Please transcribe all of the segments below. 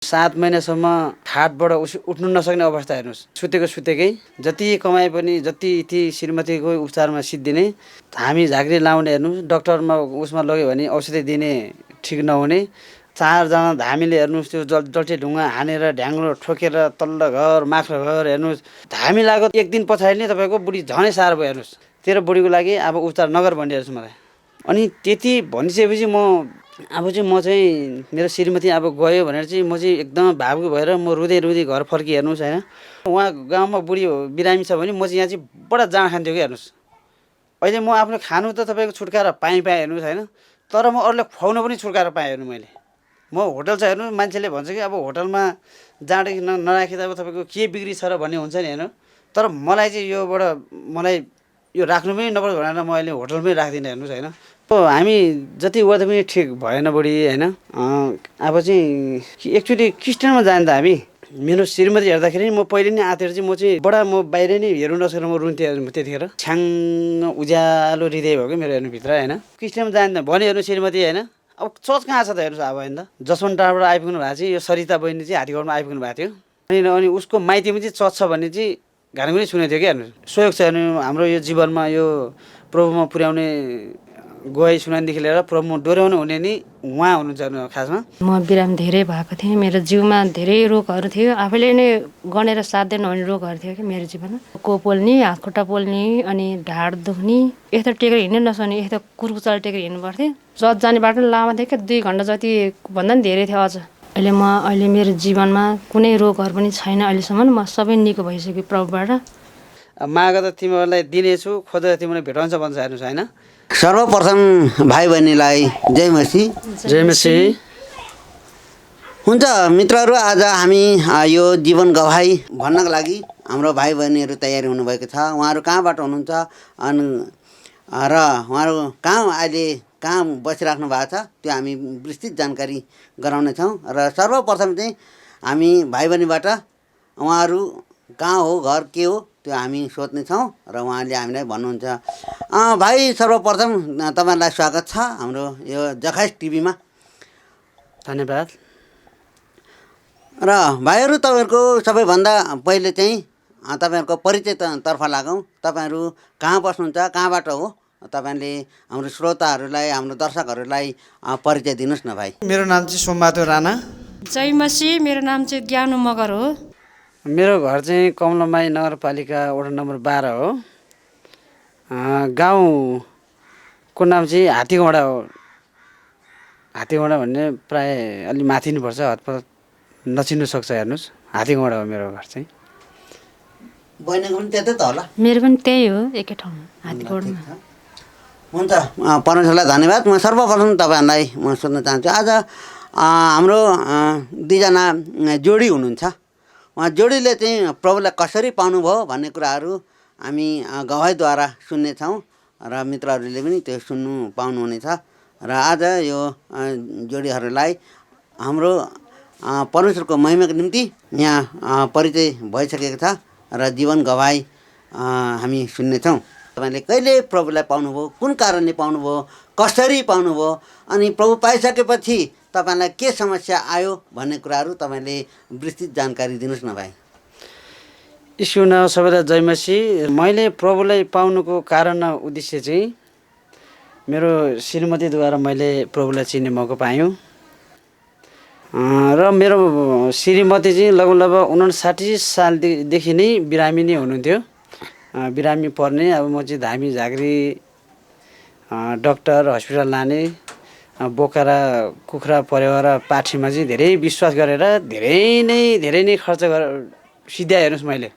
7 महिनासम्म खाटबाट उठ्नु नसक्ने अवस्था हेर्नुहोस्। सुतेकै जति कमाए पनि जति ती श्रीमतीको उपचारमा सिद्धिने, हामी झाँक्री लाउने हेर्नुहोस्, डक्टरमा उसमा लग्यो भने औषधि दिने ठिक नहुने, 4 जना धामीले हेर्नुहोस् त्यो डल्टे ढुङ्गा हानेर ढ्याङ्ग्रो ठोकेर तल्लो घर माथिल्लो घर हेर्नुहोस्। धामी लागेको 1 दिन पछाडि नै तपाईँको बुढी झनै साह्रो भयो हेर्नुहोस्। तेरो बुढीको लागि अब उपचार नगर भनिरहेको छ मलाई। अनि त्यति भनिसकेपछि म चाहिँ मेरो श्रीमती अब गयो भनेर चाहिँ म चाहिँ एकदम भावुक भएर म रुँदै घर फर्किए हेर्नुहोस् होइन। उहाँ गाउँमा बुढी बिरामी छ भने म चाहिँ यहाँ चाहिँ बडा जाँड खान्थ्यो कि हेर्नुहोस्। अहिले म आफ्नो खानु त तपाईँको छुटकारा पाएँ हेर्नुहोस् होइन, तर म अरूलाई खुवाउन पनि छुटकारा पाएँ हेर्नु मैले। म होटल छ हेर्नु, मान्छेले भन्छ कि अब होटलमा जाँड नराखेर अब तपाईँको के बिग्री छ र भन्ने हुन्छ नि हेर्नु। तर मलाई चाहिँ योबाट मलाई यो राख्नु पनि नपर्छ भनेर म अहिले होटल पनि राख्दिनँ हेर्नुहोस् होइन। हामी जति गर्दा पनि ठिक भएन बुढी होइन। अब चाहिँ एक्चुअली क्रिस्चियनमा जाने त हामी। मेरो श्रीमती हेर्दाखेरि म पहिले नै आँतेर चाहिँ म बाहिर नै हेर्नु नसकेर म रुन्थेँ त्यतिखेर। छ्याङ उज्यालो हृदय भयो कि मेरो हेर्नुभित्र होइन। क्रिस्चियनमा जाने त भने हेर्नु श्रीमती होइन। अब चर्च कहाँ छ त हेर्नुहोस् अब होइन त। जसवन्त टाढाबाट आइपुग्नु भएको चाहिँ यो सरिता बहिनी चाहिँ हात्तीघाटमा आइपुग्नु भएको थियो। अनि उसको माइतीमा चाहिँ चर्च छ भन्ने चाहिँ घाँडीमै सुनेको थियो कि हेर्नुहोस्। सहयोग छ हेर्नु हाम्रो यो जीवनमा यो प्रभुमा पुर्याउने गवाई सुनादेखि लिएर प्रभुमा डोर्याउनु हुने नि उहाँ हुनुहुन्छ खासमा। म बिरामी धेरै भएको थिएँ। मेरो जिउमा धेरै रोगहरू थियो, आफैले नै गनेर साध्य नहुने रोगहरू थियो कि मेरो जीवनमा। को पोल्ने, हात खुट्टा पोल्ने, अनि ढाड दुख्ने, यस्तो टेकेर हिँड्नै नसक्ने, यस्तो कुर्कुचाल टेकेर हिँड्नु पर्थ्यो। जत जाने बाटो लामो थियो क्या, 2 घन्टा जति भन्दा पनि धेरै थियो अझ। अहिले मेरो जीवनमा कुनै रोगहरू पनि छैन अहिलेसम्म। म सबै निको भइसक्यो प्रभुबाट। माग त तिमीहरूलाई दिनेछु, खोजेर तिमीलाई भेटाउँछ भन्छ हेर्नुहोस् होइन। सर्वप्रथम भाइ बहिनीलाई जय मसी। जय मसी। हुन्छ मित्रहरू, आज हामी यो जीवन गवाही भन्नको लागि हाम्रो भाइ बहिनीहरू तयारी हुनुभएको छ। उहाँहरू कहाँबाट हुनुहुन्छ अनि र उहाँहरू कहाँ बसिराख्नु भएको छ त्यो हामी विस्तृत जानकारी गराउनेछौँ। र सर्वप्रथम चाहिँ हामी भाइ बहिनीबाट उहाँहरू कहाँ हो, घर के हो त्यो हामी सोध्नेछौँ र उहाँले हामीलाई भन्नुहुन्छ। भाइ सर्वप्रथम तपाईँहरूलाई स्वागत छ हाम्रो यो जखाइस टिभीमा। धन्यवाद। र भाइहरू तपाईँहरूको सबैभन्दा पहिले चाहिँ तपाईँहरूको परिचयतर्फ लागौँ। तपाईँहरू कहाँ बस्नुहुन्छ, कहाँबाट हो, तपाईँले हाम्रो श्रोताहरूलाई हाम्रो दर्शकहरूलाई परिचय दिनुहोस् न भाइ। मेरो नाम चाहिँ सोमबहादुर राणा। जय मसी। मेरो नाम चाहिँ ज्ञानु मगर हो। मेरो घर चाहिँ कमलामाई नगरपालिका वडा नम्बर 12 हो। गाउँको नाम चाहिँ हात्तीघोडा हो। हात्तीघोडा भन्ने प्राय अलि माथि नै पर्छ, हतपत नचिन्नु सक्छ हेर्नुहोस्। हात्तीघोडा हो मेरो घर चाहिँ। बहिनीको पनि त्यतै त होला? मेरो पनि त्यही हो, एकै ठाउँमा हात्तीघोडामा। हुन्छ, परमेश्वरलाई धन्यवाद। म सर्वप्रथम तपाईँहरूलाई म सोध्न चाहन्छु, आज हाम्रो 2 जना जोडी हुनुहुन्छ। उहाँ जोडीले चाहिँ प्रभुलाई कसरी पाउनुभयो भन्ने कुराहरू हामी गवाहीद्वारा सुन्नेछौँ र मित्रहरूले पनि त्यो सुन्नु पाउनुहुनेछ। र आज यो जोडीहरूलाई हाम्रो परमेश्वरको महिमाको निम्ति यहाँ परिचय भइसकेको छ र जीवन गवाही हामी सुन्नेछौँ। तपाईँले कहिले प्रभुलाई पाउनुभयो, कुन कारणले पाउनुभयो, कसरी पाउनुभयो, अनि प्रभु पाइसकेपछि तपाईँलाई के समस्या आयो भन्ने कुराहरू तपाईँले विस्तृत जानकारी दिनुहोस् न भाइ। ईश्वरना सबैलाई जय मसी। मैले प्रभुलाई पाउनुको कारण उद्देश्य चाहिँ मेरो श्रीमतीद्वारा मैले प्रभुलाई चिन्ने मौका पाएँ। र मेरो श्रीमती चाहिँ लगभग 59 सालदेखि नै बिरामी नै हुनुहुन्थ्यो। बिरामी पर्ने, अब म चाहिँ धामी झाँक्री डक्टर हस्पिटल लाने, बोकारा कुखुरा परेवा पाठीमा चाहिँ धेरै विश्वास गरेर धेरै नै खर्च गरेर सिध्याएँ हेर्नुहोस्। मैले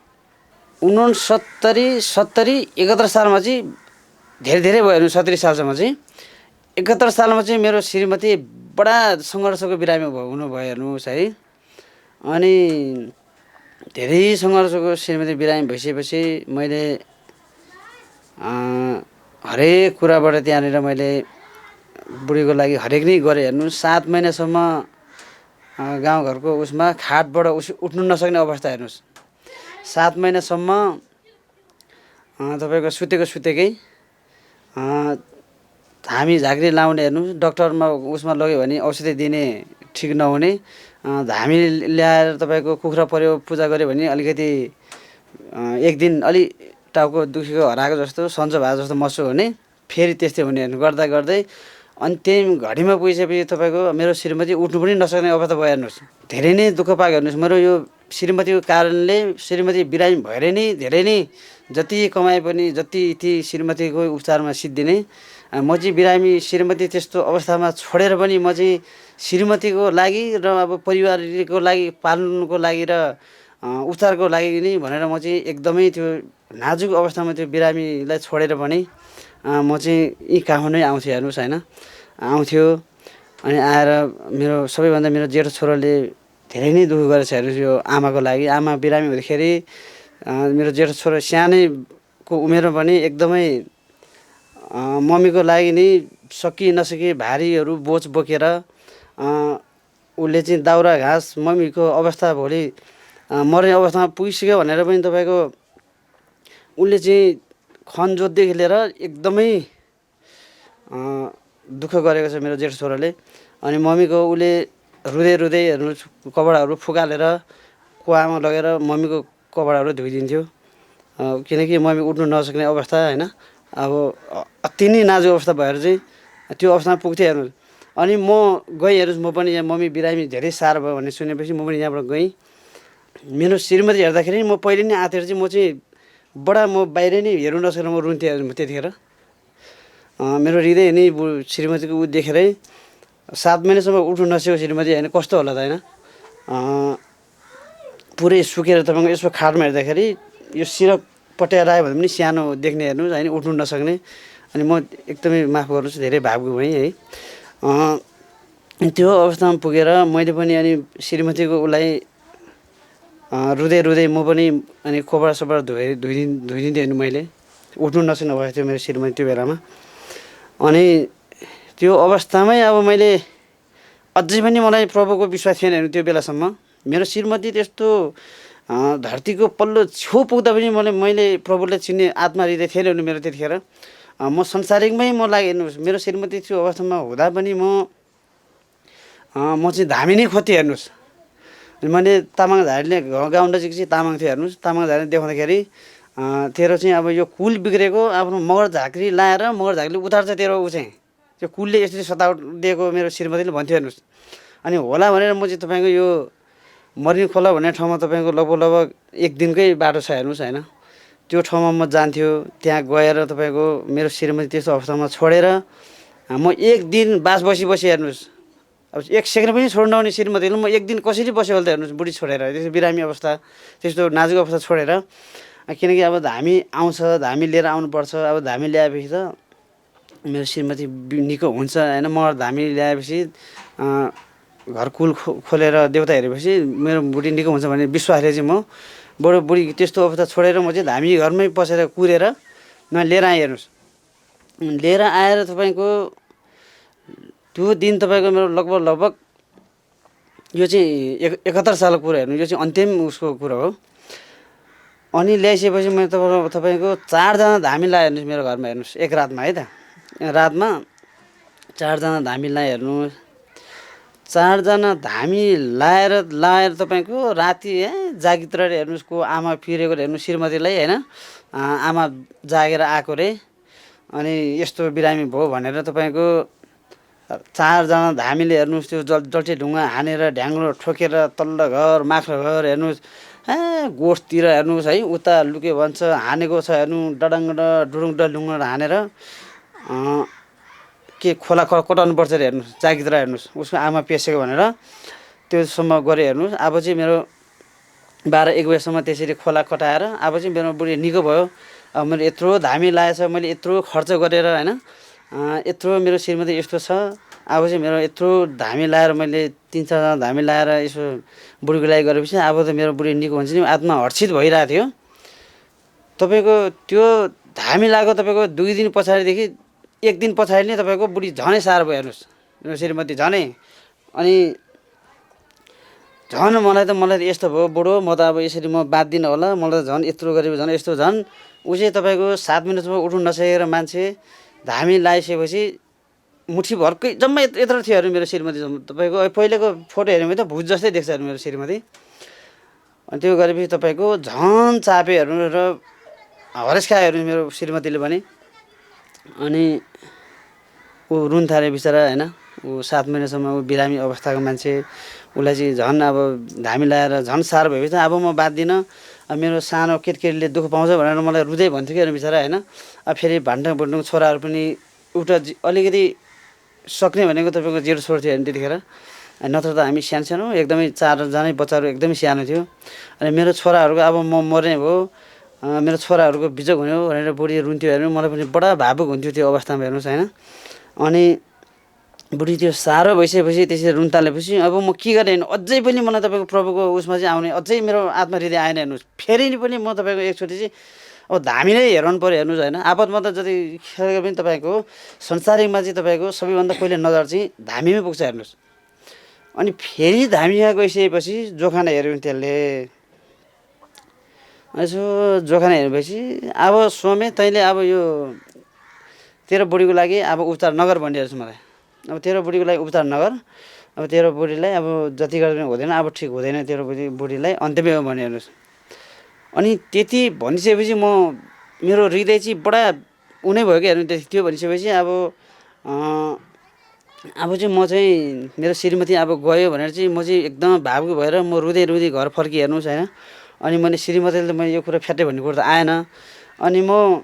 69, 70, 71 सालमा चाहिँ धेरै भयो हेर्नु। 70 सालसम्म चाहिँ 71 सालमा चाहिँ मेरो श्रीमती बडा सङ्घर्षको बिरामी हुनुभयो हेर्नुहोस् है। अनि धेरै सङ्घर्षको श्रीमती बिरामी भइसकेपछि मैले हरेक कुराबाट त्यहाँनिर मैले बुढीको लागि हरेक नै गरेँ हेर्नुहोस्। 7 महिनासम्म गाउँघरको उसमा खाटबाट उठ्नु नसक्ने अवस्था हेर्नुहोस्। 7 महिनासम्म तपाईँको सुतेकै हामी झाँक्री लाउने हेर्नुहोस्, डक्टरमा उसमा लग्यो भने औषधि दिने ठिक नहुने, धामी ल्याएर तपाईँको कुखुरा पर्यो पूजा गऱ्यो भने अलिकति एक दिन अलि टाउको दुखेको हराएको जस्तो सन्चो भएको जस्तो महसुस हुने फेरि त्यस्तै हुने गर्दा गर्दै अन्तिम घडीमा पुगिसकेपछि तपाईँको मेरो श्रीमती उठ्नु पनि नसक्ने अवस्था भयो हेर्नुहोस्। धेरै नै दुःख पाएको हेर्नुहोस्। मेरो यो श्रीमतीको कारणले श्रीमती बिरामी भएर नै धेरै नै जति कमाए पनि जति ती श्रीमतीको उपचारमा सिद्धिने म चाहिँ बिरामी श्रीमती त्यस्तो अवस्थामा छोडेर पनि म चाहिँ श्रीमतीको लागि र अब परिवारको लागि पाल्नुको लागि र उपचारको लागि नै भनेर म चाहिँ एकदमै त्यो नाजुक अवस्थामा त्यो बिरामीलाई छोडेर पनि म चाहिँ यी काठमाडौँ आउँथेँ हेर्नुहोस् होइन आउँथ्यो। अनि आएर मेरो सबैभन्दा मेरो जेठो छोराले धेरै नै दुःख गरेछ हेर्नुहोस् यो आमाको लागि। आमा बिरामी हुँदाखेरि मेरो जेठो छोरा सानैको उमेरमा पनि एकदमै मम्मीको लागि नै सकि नसकी भारीहरू बोझ बोकेर उसले चाहिँ दाउरा घाँस मम्मीको अवस्था भोलि मर्ने अवस्थामा पुगिसक्यो भनेर पनि तपाईँको उसले चाहिँ खन जोतदेखि लिएर एकदमै दुःख गरेको छ मेरो जेठो छोराले। अनि मम्मीको उसले रुँदै रुँदै हेर्नु कपडाहरू फुकालेर कुवामा लगेर मम्मीको कपडाहरू धोइदिन्थ्यो किनकि मम्मी उठ्नु नसक्ने अवस्था होइन। अब अति नै नाजुक अवस्था भएर चाहिँ त्यो अवस्थामा पुग्थेँ हेर्नु। अनि म गएँ हेर्नुहोस् म पनि यहाँ मम्मी बिरामी धेरै साह्रो भयो भन्ने सुनेपछि म पनि यहाँबाट गएँ। मेरो श्रीमती हेर्दाखेरि म पहिले नै आँतेर चाहिँ म चाहिँ बडा म बाहिर नै हेर्नु नसकेर म रुन्थेँ त्यतिखेर। मेरो हृदय नै श्रीमतीको ऊ देखेरै 7 महिनासम्म उठ्नु नसकेको श्रीमती होइन कस्तो होला त होइन। पुरै सुकेर तपाईँको यसो खाटमा हेर्दाखेरि यो सिरक पट्याएर आयो भने पनि सानो देख्ने हेर्नुहोस् होइन उठ्नु नसक्ने। अनि म एकदमै माफ गर्नुहोस् धेरै भावुक भएँ है। त्यो अवस्थामा पुगेर मैले पनि अनि श्रीमतीको उसलाई रुँदै रुँदै म पनि अनि कपडा सपडा धोइदिन्थेँ अनि मैले उठ्नु नसक्ने भएको थियो मेरो श्रीमती त्यो बेलामा। अनि त्यो अवस्थामै अब मैले अझै पनि मलाई प्रभुको विश्वास थिएन हेर्नु त्यो बेलासम्म। मेरो श्रीमती त्यस्तो धरतीको पल्लो छेउ पुग्दा पनि मैले प्रभुलाई चिन्ने आत्मा हृदय थिएन हेर्नु मेरो त्यतिखेर। म संसारिकमै म लागि हेर्नुहोस् मेरो श्रीमती त्यो अवस्थामा हुँदा पनि म चाहिँ धामी नै खोज्थेँ हेर्नुहोस्। मैले तामाङ झारीले गाउँ नजिक चाहिँ तामाङ थियो हेर्नुहोस्। तामाङ झारीले देखाउँदाखेरि तेरो चाहिँ अब यो कुल बिग्रेको आफ्नो मगर झाँक्री लाएर मगर झाँक्रीले उतार्छ तेरो ऊ चाहिँ त्यो कुलले यसरी सतावट दिएको मेरो श्रीमतीले भन्थ्यो हेर्नुहोस्। अनि होला भनेर म चाहिँ तपाईँको यो मरिन खोला भन्ने ठाउँमा तपाईँको लगभग 1 दिनकै बाटो छ हेर्नुहोस् होइन। त्यो ठाउँमा म जान्थ्यो त्यहाँ गएर तपाईँको मेरो श्रीमती त्यस्तो अवस्थामा छोडेर म 1 दिन बास बसी हेर्नुहोस्। अब 1 सेकेन्ड पनि छोड्नु नहुने श्रीमतीले म 1 दिन कसरी बस्यो होला त हेर्नुहोस् बुढी छोडेर त्यस्तो बिरामी अवस्था त्यस्तो नाजुक अवस्था छोडेर। किनकि अब धामी आउँछ धामी लिएर आउनुपर्छ। अब धामी ल्याएपछि त मेरो श्रीमती निको हुन्छ होइन। म धामी ल्याएपछि घर कुल खोलेर देउता हेरेपछि मेरो बुढी निको हुन्छ भन्ने विश्वासले चाहिँ म बडो बुढी त्यस्तो अवस्था छोडेर म चाहिँ धामी घरमै पसेर कुरेर म लिएर आएँ हेर्नुहोस्। लिएर आएर तपाईँको त्यो दिन तपाईँको मेरो लगभग यो चाहिँ 71 सालको कुरा हेर्नु यो चाहिँ अन्तिम उसको कुरा हो। अनि ल्याइसकेपछि मैले तपाईँको 4 जना धामी लाएँ हेर्नुहोस् मेरो घरमा हेर्नुहोस् एक रातमा है त। रातमा 4 जना धामी लाएँ हेर्नुहोस्। 4 जना धामी लाएर तपाईँको राति जागित्र हेर्नुहोस् को आमा पिरेको हेर्नुहोस् श्रीमतीलाई होइन। आमा जागेर आएको रे अनि यस्तो बिरामी भयो भनेर तपाईँको 4 जना धामीले हेर्नुहोस् त्यो डल्टे ढुङ्गा हानेर ढ्याङ्ग्रो ठोकेर तल्लो घर माथिल्लो घर हेर्नुहोस् गोठतिर हेर्नुहोस् है उता लुक्यो भन्छ हानेको छ हेर्नु डडङ्ग डुडुङ डुडुङ हानेर के खोला कोटाउनु पर्छ अरे हेर्नुहोस् जागित्र हेर्नुहोस् उसको आमा पेसेको भनेर त्योसम्म गऱ्यो हेर्नुहोस्। अब चाहिँ मेरो 12-1 बजीसम्म त्यसरी खोला कटाएर अब चाहिँ मेरो बुढी निको भयो। अब मैले यत्रो धामी लाएछ मैले यत्रो खर्च गरेर होइन यत्रो मेरो श्रीमती यस्तो छ। अब चाहिँ मेरो यत्रो धामी लाएर मैले 3-4 जना धामी लाएर यसो बुढीको लागि गरेपछि अब त मेरो बुढी निको हुन्छ नि आत्मा हर्षित भइरहेको थियो। तपाईँको त्यो धामी लागेको तपाईँको 2 दिन पछाडिदेखि 1 दिन पछाडि नै तपाईँको बुढी झनै साह्रो भयो हेर्नुहोस् मेरो श्रीमती झनै। अनि झन् मलाई त यस्तो भयो बुढो म त अब यसरी म बाँच्दिनँ होला मलाई त झन् यत्रो गरेको झन् यस्तो झन् ऊ चाहिँ तपाईँको 7 मिनटसम्म उठ्नु नसकेर मान्छे धामी लगाइसकेपछि मुठीभरकै जम्मा यत्रो थियो अरे मेरो श्रीमती तपाईँको पहिलेको फोटो हेऱ्यो भने त भुज जस्तै देख्छ अरे मेरो श्रीमती। अनि त्यो गरेपछि तपाईँको झन् चापेहरू र हरेस खायोहरू मेरो श्रीमतीले भने। अनि ऊ रुन थाले बिचरा होइन, ऊ 7 महिनासम्म ऊ बिरामी अवस्थाको मान्छे, उसलाई चाहिँ झन् अब धामी लगाएर झन् साह्रो भएपछि अब म बाँच्दिनँ, अब मेरो सानो केटकेटीले दुःख पाउँछ भनेर मलाई रुँदै भन्थ्यो कि बिचरा होइन। अब फेरि भान्डा बुन्डुङ छोराहरू पनि एउटा अलिकति सक्ने भनेको तपाईँको जेठो छोरो थियो होइन त्यतिखेर, नत्र त हामी सानो सानो एकदमै 4जनै बच्चाहरू एकदमै सानो थियो। अनि मेरो छोराहरूको अब म मर्ने भयो, मेरो छोराहरूको बिजोग हुने हो भनेर बुढी रुन्थ्यो हेर्नु, मलाई पनि बडा भावुक हुन्थ्यो त्यो अवस्थामा हेर्नुहोस् होइन। अनि बुढी त्यो साह्रो भइसकेपछि त्यसरी रुन थालेपछि अब म के गरेँ हेर्नु, अझै पनि मलाई तपाईँको प्रभुको उसमा चाहिँ आउने अझै मेरो आत्महृदय आएन हेर्नुहोस्। फेरि पनि म तपाईँको एकचोटि चाहिँ अब धामी नै हेराउनु पऱ्यो हेर्नुहोस् होइन। आपतमा त जति खेर पनि तपाईँको संसारिकमा चाहिँ तपाईँको सबैभन्दा पहिले नजर चाहिँ धामीमै पुग्छ हेर्नुहोस्। अनि फेरि धामीमा गइसकेपछि जोखाना हेऱ्यो त्यसले, यसो जोखाना हेरेपछि अब सोमे तैँले अब यो तेरो बुढीको लागि अब उपचार नगर भनिदिएछ मलाई। अब तेरो बुढीको लागि उपचार नगर, अब तेरो बुढीलाई अब जति गर्दा पनि हुँदैन, अब ठिक हुँदैन तेरो बुढीलाई, अन्त्यमै हो भने हेर्नुहोस्। अनि त्यति भनिसकेपछि मेरो हृदय चाहिँ बडा उनै भयो कि हेर्नु। त्यो भनिसकेपछि अब चाहिँ म चाहिँ मेरो श्रीमती अब गयो भनेर चाहिँ म चाहिँ एकदम भावुक भएर म रुँदै रुँदै घर फर्किए हेर्नुहोस् होइन। अनि मैले श्रीमतीले त मैले यो कुरा फ्याट्टै भन्ने कुरो त आएन। अनि म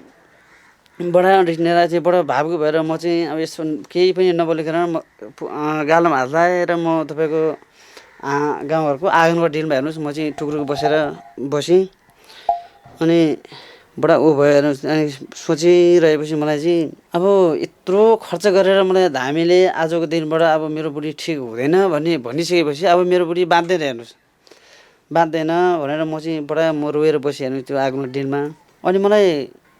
बडा रिस्नेर चाहिँ बडा भावुक भएर म चाहिँ अब यसो केही पनि नबोलिकन गालामा हात लगाएर म तपाईँको गाउँघरको आँगनको डिलमा हेर्नुहोस् म चाहिँ टुक्रुक बसेर बसेँ। अनि बडा ऊ भयो हेर्नुहोस्। अनि सोचिरहेपछि मलाई चाहिँ अब यत्रो खर्च गरेर मलाई धामीले आजको दिनबाट अब मेरो बुढी ठिक हुँदैन भनिसकेपछि अब मेरो बुढी बाँच्दैन हेर्नुहोस्, बाँच्दैन भनेर म चाहिँ बडा म रोएर बसेँ हेर्नु त्यो आगोको डिलमा। अनि मलाई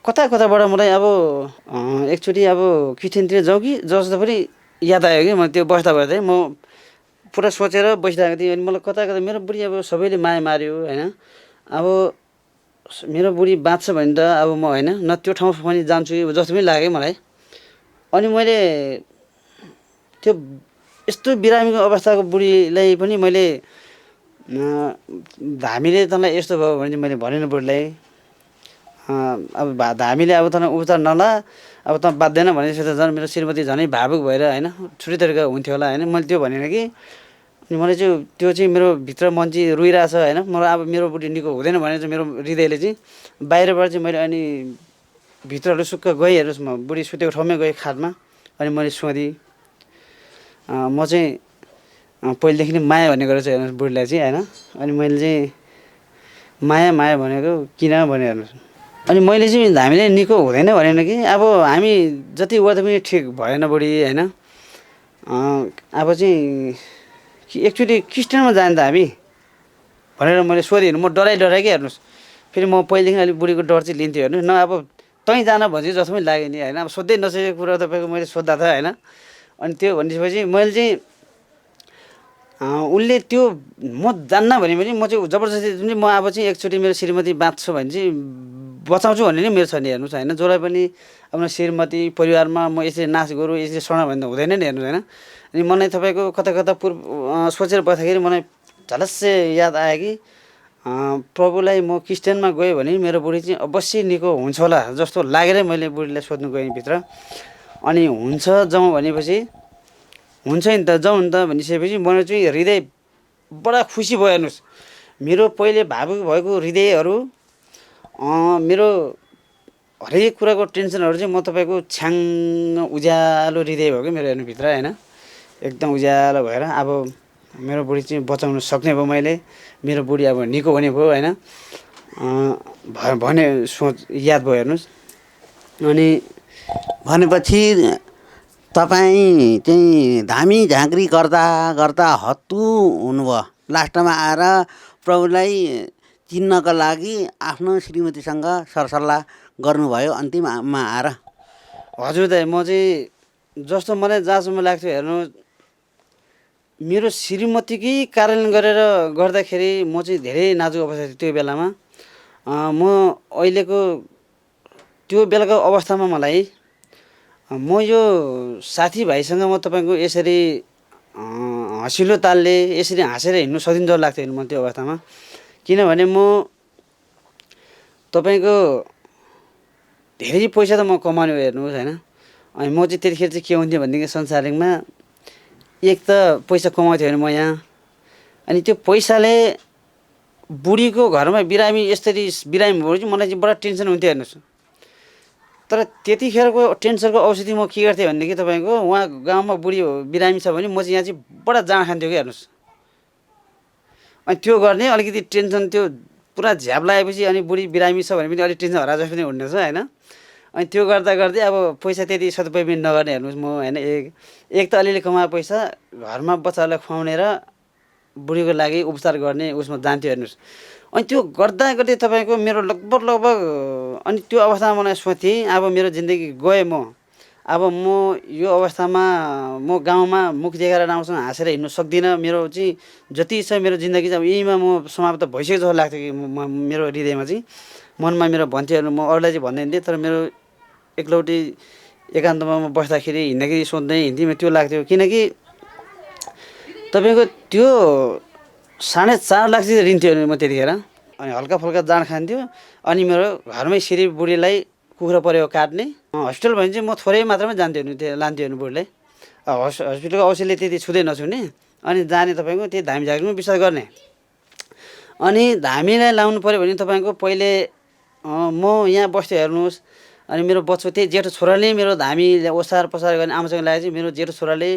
कताबाट मलाई अब एकचोटि अब किचनतिर जाउँ कि जस्तो पनि याद आयो कि म त्यो बस्दा म पुरा सोचेर बसिरहेको थिएँ। अनि मलाई कता मेरो बुढी अब सबैले माया मार्यो होइन, अब मेरो बुढी बाँच्छ भने त अब म होइन न त्यो ठाउँ पनि जान्छु जस्तो पनि लाग्यो मलाई। अनि मैले त्यो यस्तो बिरामीको अवस्थाको बुढीलाई पनि मैले धामीले तँलाई यस्तो भयो भने मैले भनेन बुढीलाई, अब धामीले अब तँलाई उपचार नला अब त बाँच्दैन भनेपछि त झन् मेरो श्रीमती झनै भावुक भएर होइन छुट्टै तरिका हुन्थ्यो होला होइन। मैले त्यो भनेन कि। अनि मलाई चाहिँ त्यो चाहिँ मेरो भित्र मन चाहिँ रोइरहेछ होइन, मलाई अब मेरो बुढी निको हुँदैन भनेर चाहिँ मेरो हृदयले चाहिँ बाहिरबाट चाहिँ मैले अनि भित्रहरू सुक्क गएँ हेर्नुहोस्। म बुढी सुतेको ठाउँमै गएँ खाटमा। अनि मैले सोधेँ, म चाहिँ पहिलेदेखि नै माया भन्ने गरेको छु हेर्नुहोस् बुढीलाई चाहिँ होइन। अनि मैले चाहिँ माया भनेको किन भने हेर्नुहोस्। अनि मैले चाहिँ हामीले निको हुँदैन भनेन कि, अब हामी जति गर्दा पनि ठिक भएन बुढी होइन। अब चाहिँ एकचोटि क्रिस्चियनमा जाने त हामी भनेर मैले सोधेँ। म डराइ कि हेर्नुहोस्। फेरि म पहिलेदेखि अलिक बुढीको डर चाहिँ लिन्थ्यो हेर्नुहोस् न। अब तैँ जान भन्छ जस्तो पनि लाग्यो नि होइन, अब सोध्दै नसकेको कुरा तपाईँको मैले सोद्धा त होइन। अनि त्यो भनिसकेपछि मैले चाहिँ उनले त्यो म जान्न भने पनि म चाहिँ जबरजस्ती जुन म अब चाहिँ एकचोटि मेरो श्रीमती बाँच्छु भने चाहिँ बचाउँछु भन्ने नै मेरो छ नि हेर्नुहोस् होइन। जसलाई पनि आफ्नो श्रीमती परिवारमा म यसरी नाश गरौँ यसरी सडा भने त हुँदैन नि हेर्नुहोस् होइन। अनि मलाई तपाईँको कता सोचेर बस्दाखेरि मलाई झलस्से याद आयो कि प्रभुलाई म क्रिस्चियनमा गएँ भने मेरो बुढी चाहिँ अवश्य निको हुन्छ होला जस्तो लागेरै मैले बुढीलाई सोध्नु गएँ भित्र। अनि हुन्छ जाउँ भनेपछि हुन्छ नि त जाउँ नि त भनिसकेपछि मलाई चाहिँ हृदय बडा खुसी भयो हेर्नुहोस्। मेरो पहिले भावुक भएको हृदयहरू मेरो हरेक कुराको टेन्सनहरू चाहिँ म तपाईँको छ्याङ उज्यालो हृदय भयो कि मेरो हेर्नुभित्र होइन, एकदम उज्यालो भएर अब मेरो बुढी चाहिँ बचाउन सक्ने भयो मैले, मेरो बुढी अब निको हुने भयो होइन भने सोच याद भयो हेर्नुहोस्। अनि भनेपछि तपाईँ चाहिँ धामी झाँक्री गर्दा गर्दा हत्तु हुनुभयो, लास्टमा आएर प्रभुलाई चिन्नको लागि आफ्नो श्रीमतीसँग सरसल्लाह गर्नुभयो अन्तिममा आएर। हजुर दाइ, म चाहिँ जस्तो मलाई जहाँसम्म लाग्थ्यो हेर्नु, मेरो श्रीमतीकै कारण गर्दाखेरि म चाहिँ धेरै नाजुक अवस्था थियो त्यो बेलामा। म अहिलेको त्यो बेलाको अवस्थामा मलाई म यो साथीभाइसँग म तपाईँको यसरी हँसिलो तालले यसरी हाँसेर हिँड्नु सकिन्छ जस्तो लाग्थ्यो म त्यो अवस्थामा। किनभने म तपाईँको धेरै पैसा त म कमाउने हो हेर्नुहोस् होइन। अनि म चाहिँ त्यतिखेर चाहिँ के हुन्थ्यो भनेदेखि संसारिकमा एक त पैसा कमाउँथ्यो भने म यहाँ, अनि त्यो पैसाले बुढीको घरमा बिरामी यसरी बिरामी भएपछि मलाई चाहिँ बडा टेन्सन हुन्थ्यो हेर्नुहोस्। तर त्यतिखेरको टेन्सनको औषधि म के गर्थेँ भनेदेखि तपाईँको उहाँ गाउँमा बुढी बिरामी छ भने म चाहिँ यहाँ चाहिँ बडा जाँड खान्थ्यो कि हेर्नुहोस्। अनि त्यो गर्ने अलिकति टेन्सन त्यो पुरा झ्याप लागेपछि अनि बुढी बिरामी छ भने पनि अलिक टेन्सन हरा जस्तो पनि हुने रहेछ होइन। अनि त्यो गर्दा गर्दै अब पैसा त्यति सदुपयोग नगर्ने हेर्नुहोस् म होइन। एक त अलिअलि कमाएको पैसा घरमा बच्चाहरूलाई खुवाउने र बुढीको लागि उपचार गर्ने उसमा जान्थ्यो हेर्नुहोस्। अनि त्यो गर्दा गर्दै तपाईँको मेरो लगभग अनि त्यो अवस्थामा मलाई सोचेँ अब मेरो जिन्दगी गएँ म। अब म यो अवस्थामा म गाउँमा मुख देखाएर राम्रोसँग हाँसेर हिँड्नु सक्दिनँ। मेरो चाहिँ जति छ मेरो जिन्दगी चाहिँ अब यहीँमा म समाप्त भइसक्यो जस्तो लाग्थ्यो कि मेरो हृदयमा चाहिँ मनमा मेरो भन्थ्यो। म अरूलाई चाहिँ भन्दै हिँड्थेँ तर मेरो एक्लौटी एकान्तमा म बस्दाखेरि हिँड्दाखेरि सोच्दै हिँड्थेँ त्यो लाग्थ्यो। किनकि तपाईँको त्यो 4.5 लाख चाहिँ ऋण थियो म त्यतिखेर। अनि हल्का फुल्का जाँड खान्थ्यो। अनि मेरो घरमै सिरी बुढीलाई कुखुरा परेको काट्ने। हस्पिटल भने चाहिँ म थोरै मात्रामै जान्थ्यो नि, त्यो लान्थ्यो नि बुढीलाई। हस्पिटलको औषधिले त्यति छुँदै नछुने। अनि जाने तपाईँको त्यही धामी झाँक्रीमा विश्वास गर्ने। अनि धामीलाई लाउनु पऱ्यो भने तपाईँको पहिले म यहाँ बस्थेँ हेर्नुहोस्। अनि मेरो बच्चो त्यही जेठो छोराले मेरो धामी ओसार पसार गर्ने आमासँग लागेको चाहिँ मेरो जेठो छोराले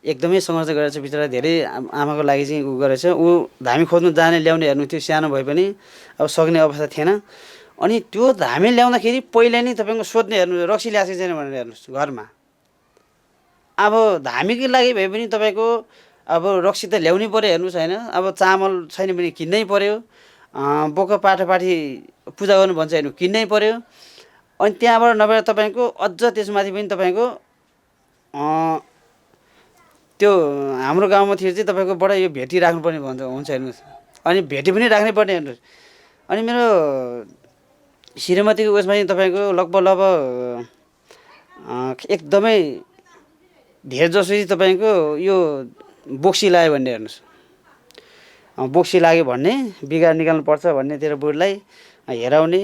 एकदमै सङ्घर्ष गरेछ बिचरा। धेरै आमाको लागि चाहिँ उ गरेछ। ऊ धामी खोज्नु जाने ल्याउने हेर्नु त्यो सानो भए पनि अब सक्ने अवस्था थिएन। अनि त्यो धामी ल्याउँदाखेरि पहिला नै तपाईँको सोध्ने हेर्नु रक्सी ल्याएको छैन भनेर हेर्नुहोस् घरमा। अब धामीकै लागि भए पनि तपाईँको अब रक्सी त ल्याउनै पऱ्यो हेर्नुहोस् होइन। अब चामल छैन भने किन्नै पऱ्यो। बोका पाठापाठी पूजा गर्नु भन्छ हेर्नु किन्नै पऱ्यो। अनि त्यहाँबाट नभएर तपाईँको अझ त्यसमाथि पनि तपाईँको त्यो हाम्रो गाउँमा थियो चाहिँ तपाईँको बडा यो भेटी राख्नुपर्ने हुन्छ हेर्नुहोस्। अनि भेटी पनि राख्नै पर्ने हेर्नुहोस्। अनि मेरो श्रीमतीको उयसमा चाहिँ तपाईँको लगभग एकदमै धेर जसो चाहिँ तपाईँको यो बोक्सी लाग्यो भन्ने हेर्नुहोस्। बोक्सी लाग्यो भन्ने बिगा निकाल्नुपर्छ भन्ने तेरो बुढीलाई हेराउने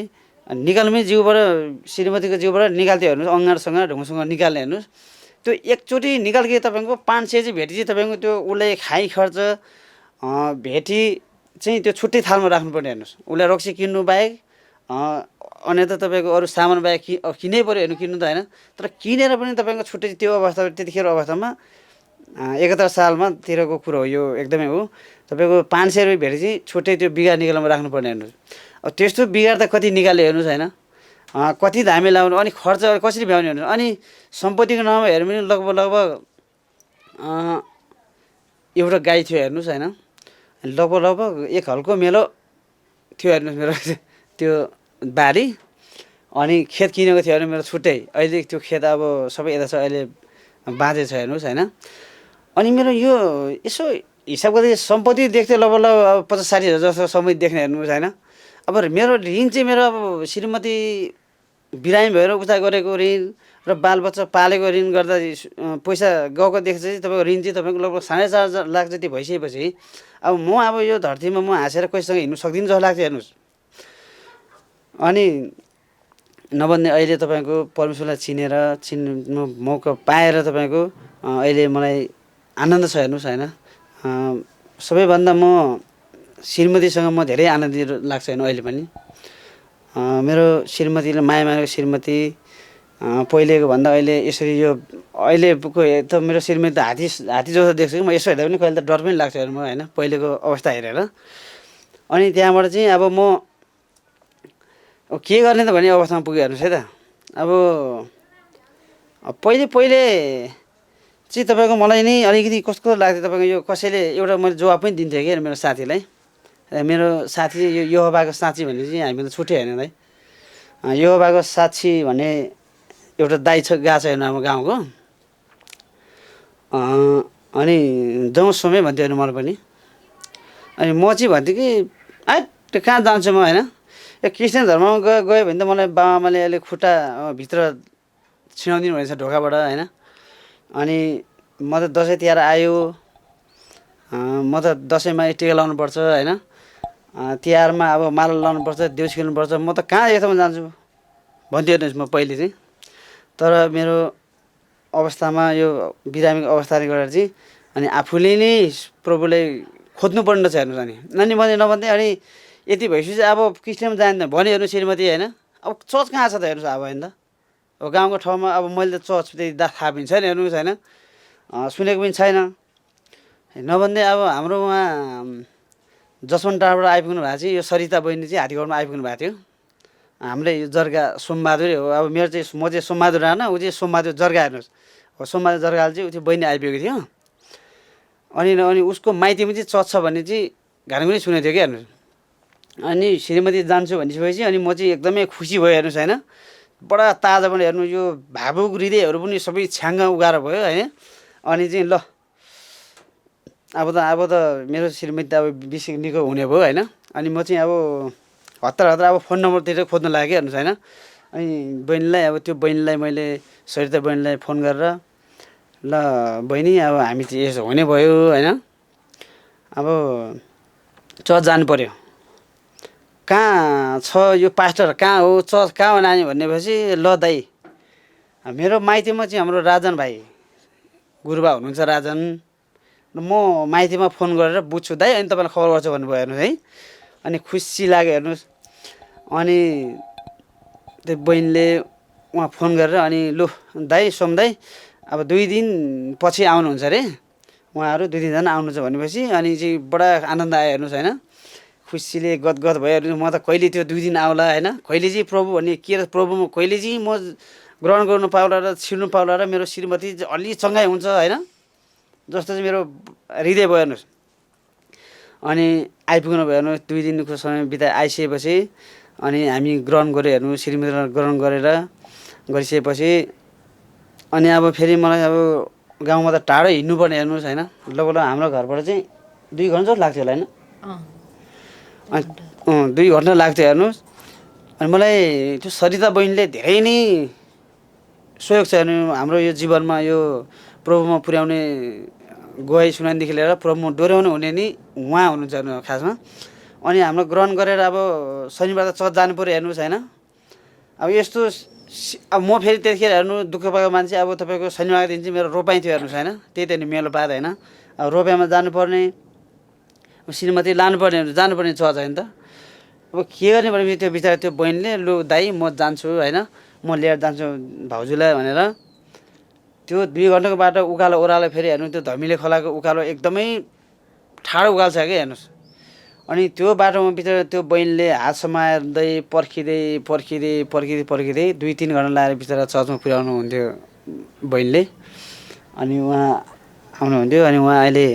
निकाल्ने जिउबाट श्रीमतीको जिउबाट निकाल्थ्यो हेर्नुहोस्। अङ्गारसँग ढुङ्गसँग निकाल्ने हेर्नुहोस्। त्यो एकचोटि निकाल्के तपाईँको 500 चाहिँ भेटी चाहिँ तपाईँको त्यो उसलाई खाइ खर्च भेटी चाहिँ त्यो छुट्टै थालमा राख्नुपर्ने हेर्नुहोस्। उसलाई रक्सी किन्नु बाहेक अन्यथा तपाईँको अरू सामान बाहेक किनै पऱ्यो हेर्नु किन्नु त होइन। तर किनेर पनि तपाईँको छुट्टै त्यो अवस्था त्यतिखेर अवस्थामा 71 सालमा तिरको कुरो हो यो एकदमै हो। तपाईँको 500 रुपियाँ भेटी चाहिँ छुट्टै त्यो बिगा निकाल्नुमा राख्नुपर्ने हेर्नुहोस्। अब त्यस्तो बिगार त कति निकाल्यो हेर्नुहोस् होइन। कति धामी लाउनु अनि खर्च कसरी भ्याउने हेर्नुहोस्। अनि सम्पत्तिको नाममा हेर्नु पनि लगभग एउटा गाई थियो हेर्नुहोस् होइन। लगभग एक हल्को मेलो थियो हेर्नुहोस् मेरो त्यो बारी। अनि खेत किनेको थियो भने मेरो छुट्टै। अहिले त्यो खेत अब सबै यता छ अहिले बाँझे छ हेर्नुहोस् होइन। अनि मेरो यो यसो हिसाब गर्दै सम्पत्ति देख्थेँ लगभग 50-60 हजार जस्तो सम्पत्ति देख्ने हेर्नुहोस् होइन। अब मेरो ऋण चाहिँ मेरो अब श्रीमती बिरामी भएर उता गरेको ऋण र बालबच्चा पालेको ऋण गर्दा पैसा गएको देख्छ चाहिँ तपाईँको ऋण चाहिँ तपाईँको लगभग 4.5 लाख जति भइसकेपछि अब म यो धरतीमा म हाँसेर कोहीसँग हिँड्नु सक्दिनँ जस्तो लाग्छ हेर्नुहोस्। अनि नभन्ने अहिले तपाईँको परमेश्वरलाई चिन्नु मौका पाएर तपाईँको अहिले मलाई आनन्द छ हेर्नुहोस् होइन। सबैभन्दा म श्रीमतीसँग म धेरै आनन्दित लाग्छ हेर्नु अहिले पनि। मेरो श्रीमतीले माया मारेको श्रीमती पहिलेको भन्दा अहिले यसरी यो अहिलेको त मेरो श्रीमती त हात्ती जस्तो देख्छु कि म यसो हेर्दा पनि कहिले त डर पनि लाग्छ हेर्नु म होइन पहिलेको अवस्था हेरेर। अनि त्यहाँबाट चाहिँ अब म के गर्ने त भन्ने अवस्थामा पुग्यो हेर्नुहोस् है त। अब पहिले चाहिँ तपाईँको मलाई नै अलिकति कस्तो लाग्थ्यो तपाईँको यो कसैले एउटा मैले जवाब पनि दिन्थेँ कि मेरो साथीलाई। मेरो साथी यो यहोवाको साक्षी भन्ने चाहिँ हामीले छुट्टै होइन दाइ। यहोवाको साक्षी भन्ने एउटा दाइ छ गएको छ हेर्नु हाम्रो गाउँको। अनि जाउँ समय भन्थ्यो हेर्नु मलाई पनि। अनि म चाहिँ भन्थेँ कि त्यो कहाँ जान्छु म होइन। यो क्रिस्चियन धर्ममा गयो भने त मलाई बाबाआमाले अहिले खुट्टा भित्र छिनाउदिनु भनेछ ढोकाबाट होइन। अनि म त दसैँ तिहार आयो, म त दसैँमा टिका लाउनुपर्छ होइन, तिहारमा अब माला लाउनुपर्छ, देउसी खेल्नुपर्छ, म त कहाँ यतामा जान्छु भन्थ्यो हेर्नुहोस् म पहिले चाहिँ। तर मेरो अवस्थामा यो बिरामीको अवस्थाले गर्दा चाहिँ अनि आफूले नै प्रभुलाई खोज्नुपर्ने रहेछ हेर्नुहोस्। अनि मैले नभन्दै अनि यति भइसकेपछि अब क्रिस्चियनमा जाँदैन भने हेर्नु श्रीमती होइन। अब चर्च कहाँ छ त हेर्नुहोस् अब होइन त। अब गाउँको ठाउँमा अब मैले त चर्च त्यही थाहा पनि छैन हेर्नुहोस् होइन, सुनेको पनि छैन। नभन्दै अब हाम्रो उहाँ जसवन्त टाढाबाट आइपुग्नु भएको चाहिँ यो सरिता बहिनी चाहिँ हात्तीघरमा आइपुग्नु भएको थियो। हाम्रै यो जर्गा सोमबहादुरै हो। अब मेरो चाहिँ म चाहिँ सोमबहादुर राणा, ऊ चाहिँ सोमबहादुर जर्गा हेर्नुहोस्। हो सोमबहादुर जर्गाले चाहिँ ऊ चाहिँ बहिनी आइपुगेको थियो। अनि उसको माइतीमा चाहिँ चर्च छ भन्ने चाहिँ घाँडीमै सुनेको थियो क्या हेर्नुहोस्। अनि श्रीमती जान्छु भनिसकेपछि अनि म चाहिँ एकदमै खुसी भयो हेर्नुहोस् होइन। बडा ताजा पनि हेर्नु, यो भावुक हृदयहरू पनि सबै छ्याङ्ग उगाएर भयो होइन। अनि चाहिँ ल अब त मेरो श्रीमती त अब बिसी निको हुने भयो होइन। अनि म चाहिँ अब हतार अब फोन नम्बरतिर खोज्न लागेँ हेर्नुहोस् होइन। अनि बहिनीलाई अब त्यो बहिनीलाई मैले सरिता बहिनीलाई फोन गरेर ल बहिनी अब हामी चाहिँ यसो हुने भयो होइन, अब चर्च जानु पऱ्यो, कहाँ छ यो पास्टर कहाँ हो, चर्च कहाँ हो नानी भनेपछि ल दाइ मेरो माइतीमा चाहिँ हाम्रो राजन भाइ गुरुबा हुनुहुन्छ राजन, म माइतीमा फोन गरेर बुझ्छु दाइ अनि तपाईँलाई खबर गर्छु भन्नुभयो हेर्नुहोस् है। अनि खुसी लाग्यो हेर्नुहोस्। अनि त्यो बहिनीले उहाँ फोन गरेर अनि लु दाइ सोम दाइ अब 2 दिन पछि आउनुहुन्छ अरे उहाँहरू, 2 दिनजना आउनुहुन्छ भनेपछि अनि चाहिँ बडा आनन्द आयो हेर्नुहोस् होइन। खुसीले गदगद भयो हेर्नुहोस्। म त कहिले त्यो 2 दिन आउला होइन, कहिले चाहिँ प्रभु भन्ने के र प्रभुमा कहिले चाहिँ म ग्रहण गर्नु पाउला र छिर्नु पाउला र मेरो श्रीमती अलि चङ्गाइ हुन्छ होइन जस्तो चाहिँ मेरो हृदय भयो हेर्नुहोस्। अनि आइपुग्नु भयो हेर्नुहोस्। 2 दिनको समय बिता आइसकेपछि अनि हामी ग्रहण गऱ्यो हेर्नु, श्रीमतीलाई ग्रहण गरिसकेपछि अनि अब फेरि मलाई अब गाउँमा त टाढो हिँड्नुपर्ने हेर्नुहोस् होइन। लगभग हाम्रो घरबाट चाहिँ 2 घन्टा जस्तो लाग्थ्यो होला होइन। अनि 2 घन्टा लाग्थ्यो हेर्नुहोस्। अनि मलाई त्यो सरिता बहिनीले धेरै नै सहयोग छ हेर्नु हाम्रो यो जीवनमा, यो प्रभुमा पुर्याउने गुहाई सुनाइदेखि लिएर प्रभुमा डोर्याउनु हुने नि उहाँ हुनुहुन्छ हेर्नु खासमा। अनि हाम्रो ग्रहण गरेर अब शनिबार त चर्च जानु पऱ्यो हेर्नुहोस् होइन। अब यस्तो अब म फेरि त्यतिखेर हेर्नु दुःख पाएको मान्छे, अब तपाईँको शनिबारको दिन चाहिँ मेरो रोपाइँ थियो हेर्नुहोस् होइन। त्यही त नि मेलो पाएर होइन, अब रोपाइँमा जानुपर्ने, श्रीमती लानुपर्ने जानुपर्ने चर्च होइन त। अब के गर्ने भनेपछि त्यो बिचरा त्यो बहिनीले लु दाइ म जान्छु होइन, म लिएर जान्छु भाउजूलाई भनेर त्यो 2 घन्टाको बाटो उकालो ओह्रालो फेरि हेर्नु त्यो धमिले खोलाको उकालो एकदमै ठाडो उकालो छ क्या हेर्नुहोस्। अनि त्यो बाटोमा बिचरा त्यो बहिनीले हात समार्दै पर्खिँदै 2-3 घन्टा लगाएर बिचरा चर्चमा पुर्याउनु हुन्थ्यो बहिनीले। अनि उहाँ आउनुहुन्थ्यो। अनि उहाँ अहिले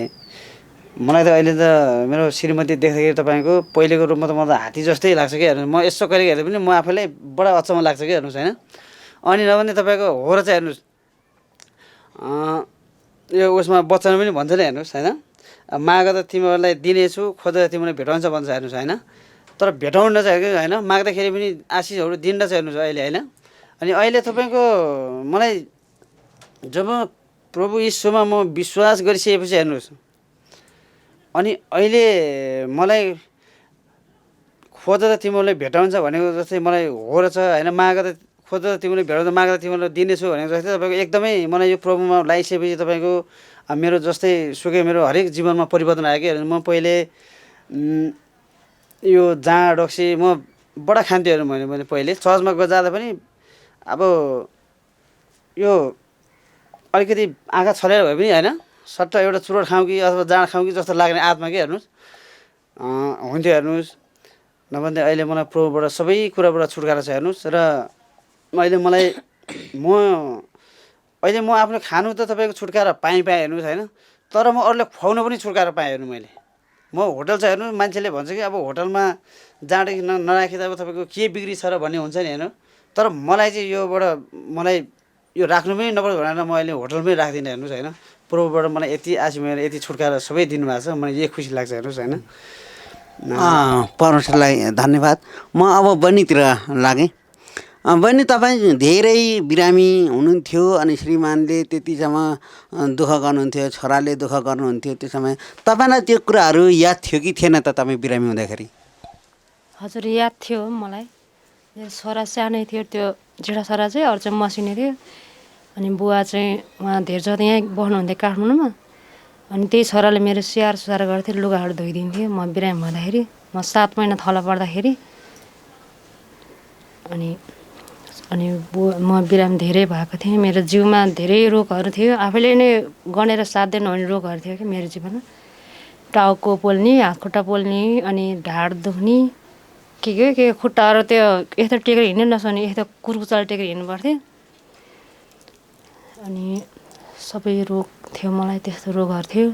मलाई त अहिले त मेरो श्रीमती देख्दाखेरि तपाईँको पहिलेको रूपमा त मलाई हात्ती जस्तै लाग्छ क्या हेर्नुहोस्। म यसो गरेको हेर्दा पनि म आफैलाई बडा अचम्म लाग्छ क्या हेर्नुहोस् होइन। अनि नभने तपाईँको हो र चाहिँ हेर्नुहोस् यो उसमा बच्चामा पनि भन्छ नि हेर्नुहोस् होइन, माग त तिमीहरूलाई दिनेछु, खोजेर तिमीलाई भेटाउँछ भन्छ हेर्नुहोस् होइन। तर भेटाउन चाहिँ होइन, माग्दाखेरि पनि आशिषहरू दिन रहेछ हेर्नुहोस् अहिले होइन। अनि अहिले तपाईँको मलाई जब प्रभु यीशुमा म विश्वास गरिसकेपछि हेर्नुहोस्, अनि अहिले मलाई खोजेर तिमीलाई भेटाउँछ भनेको जस्तै मलाई हो रहेछ होइन। माग त खोजेर तिमीले भेटाउँछ, माग त तिमीलाई दिनेछु भनेको जस्तै तपाईँको एकदमै मलाई यो प्रभुमा लगाइसकेपछि तपाईँको मेरो जस्तै सुकै मेरो हरेक जीवनमा परिवर्तन आयो कि। म पहिले यो जाँड रक्सी म बडा खान्थेँ हेर्नु मैले पहिले चर्चमा जाँदा पनि अब यो अलिकति आँखा छलेर भए पनि होइन सट्ट एउटा चुरोट खाउँ कि अथवा जाँड खाउँ कि जस्तो लाग्ने आत्मा के हेर्नुहोस् हुन्थ्यो हेर्नुहोस्। नभन्दै अहिले मलाई प्रभुबाट सबै कुराबाट छुटकारा छ हेर्नुहोस्। र अहिले अहिले म आफ्नो खानु त तपाईँको छुटकारा पाएँ हेर्नुहोस् होइन। तर म अरूलाई खुवाउन पनि छुटकारा पाएँ हेर्नु मैले। म होटल छ हेर्नु, मान्छेले भन्छ कि अब होटलमा जाँड नराखिँदा अब तपाईँको के बिग्री छ र भन्ने हुन्छ नि हेर्नु। तर मलाई चाहिँ योबाट मलाई यो राख्नु पनि नपर्छ भनेर म अहिले होटलमै राख्दिनँ हेर्नुहोस् होइन। प्रभुबाट मलाई यति आशीर्वाद यति छुटकारा सबै दिनुभएको छ, मलाई यही खुसी लाग्छ हेर्नुहोस् होइन। परमेश्वरलाई धन्यवाद। म अब बहिनीतिर लागेँ। बहिनी तपाईँ धेरै बिरामी हुनुहुन्थ्यो अनि श्रीमानले त्यतिसम्म दुःख गर्नुहुन्थ्यो, छोराले दुःख गर्नुहुन्थ्यो। त्यो समय तपाईँलाई त्यो कुराहरू याद थियो कि थिएन त तपाईँ बिरामी हुँदाखेरि? हजुर याद थियो मलाई। मेरो छोरा सानै थियो, त्यो जेठा छोरा चाहिँ, अरू चाहिँ मसिनो थियो। अनि बुवा चाहिँ उहाँ धेर जति यहीँ बस्नुहुन्थ्यो काठमाडौँमा। अनि त्यही छोराले मेरो स्याहार सुसार गर्थ्यो, लुगाहरू धोइदिन्थ्यो म बिरामी हुँदाखेरि। म 7 महिना थला पर्दाखेरि अनि अनि म बिरामी धेरै भएको थिएँ। मेरो जिउमा धेरै रोगहरू थियो, आफैले नै गनेर साध्य नहुने रोगहरू थियो कि मेरो जीवनमा। टाउको पोल्ने, हात खुट्टा पोल्ने, अनि ढाड दुख्ने, के खुट्टाहरू त्यो यस्तो टेकेर हिँड्नै नसक्ने, यस्तो कुर्कुचाल टेकेर हिँड्नु पर्थ्यो। अनि सबै रोग थियो मलाई, त्यस्तो रोगहरू थियो।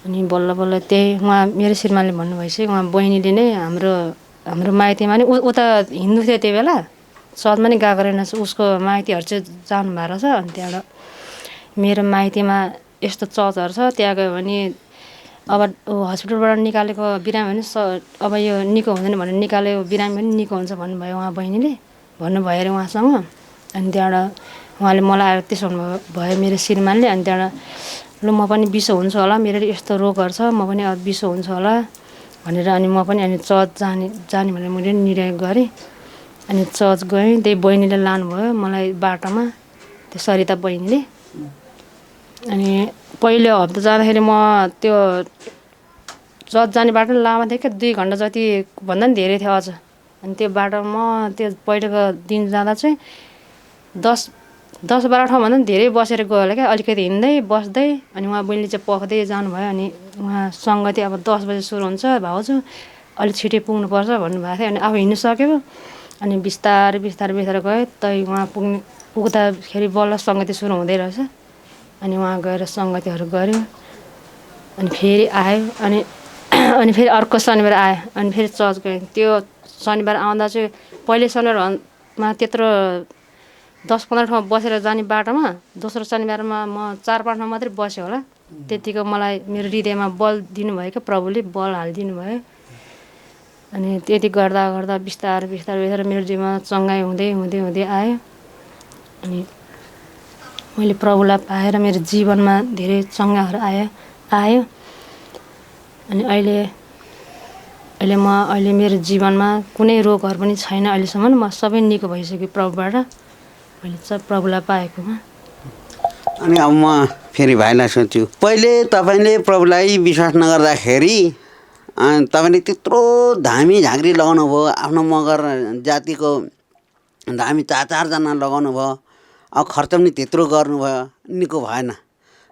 अनि बल्ल बल्ल त्यही उहाँ मेरो श्रीमानले भन्नुभएपछि उहाँ बहिनीले नै हाम्रो माइतीमा नि उता हिन्दू थियो त्यो बेला, चर्चमा नि गएको रहेनछ। उसको माइतीहरू चाहिँ जानुभएको रहेछ। अनि त्यहाँबाट मेरो माइतीमा यस्तो चर्चहरू छ, त्यहाँ गयो भने अब हस्पिटलबाट निकालेको बिरामी भने अब यो निको हुँदैन भनेर निकालेको बिरामी पनि निको हुन्छ भन्नुभयो उहाँ बहिनीले, भन्नुभयो अरे उहाँसँग। अनि त्यहाँबाट उहाँले मलाई त्यसो भन्नुभयो मेरो श्रीमानले। अनि त्यहाँबाट ल म पनि बिसो हुन्छु होला, मेरो यस्तो रोगहरू छ, म पनि अब बिसो हुन्छु होला भनेर अनि म पनि अनि चर्च जाने भनेर मैले निर्णय गरेँ। अनि चर्च गएँ, त्यही बहिनीले लानुभयो मलाई बाटोमा, त्यो सरिता बहिनीले। अनि पहिलो हप्ता जाँदाखेरि म त्यो चर्च जाने बाटो लामो थियो क्या, 2 घन्टा जति भन्दा पनि धेरै थियो अझ। अनि त्यो बाटोमा त्यो पहिलोको दिन जाँदा चाहिँ 10-12 ठाउँभन्दा पनि धेरै बसेर गयो होला क्या, अलिकति हिँड्दै बस्दै। अनि उहाँ बहिनीले चाहिँ पख्दै जानुभयो। अनि उहाँ सङ्गति अब 10 बजे सुरु हुन्छ, भाउजू अलिक छिटै पुग्नुपर्छ भन्नुभएको थियो। अनि आफू हिँड्नु सक्यो। अनि बिस्तारै गयो, तै उहाँ पुग्दाखेरि बल्ल सङ्गति सुरु हुँदै रहेछ। अनि उहाँ गएर सङ्गतिहरू गऱ्यो। अनि फेरि आयो। अनि फेरि अर्को शनिबार आयो। अनि फेरि चर्च गएँ। त्यो शनिबार आउँदा चाहिँ पहिले शनिबारमा त्यत्रो 10-15 ठाउँ बसेर जाने बाटोमा दोस्रो शनिबारमा म 4-5 ठाउँ मात्रै बसेँ होला। त्यतिको मलाई मेरो हृदयमा बल दिनुभयो क्या, प्रभुले बल हालिदिनु भयो। अनि त्यति गर्दा बिस्तारै मेरो जीवनमा चङ्गाइ हुँदै आयो। अनि मैले प्रभुलाई पाएर मेरो जीवनमा धेरै चङ्गाहरू आयो। अनि अहिले मेरो जीवनमा कुनै रोगहरू पनि छैन अहिलेसम्म। म सबै निको भइसक्यो प्रभुबाट, मैले चाहिँ प्रभुलाई पाएकोमा। अनि अब म फेरि भाइलाई सोध्छु, पहिले तपाईँले प्रभुलाई विश्वास नगर्दाखेरि तपाईँले त्यत्रो धामी झाँक्री लगाउनु भयो, आफ्नो मगर जातिको धामी 4-4 जना लगाउनु भयो, अब खर्च पनि त्यत्रो गर्नुभयो, निको भएन।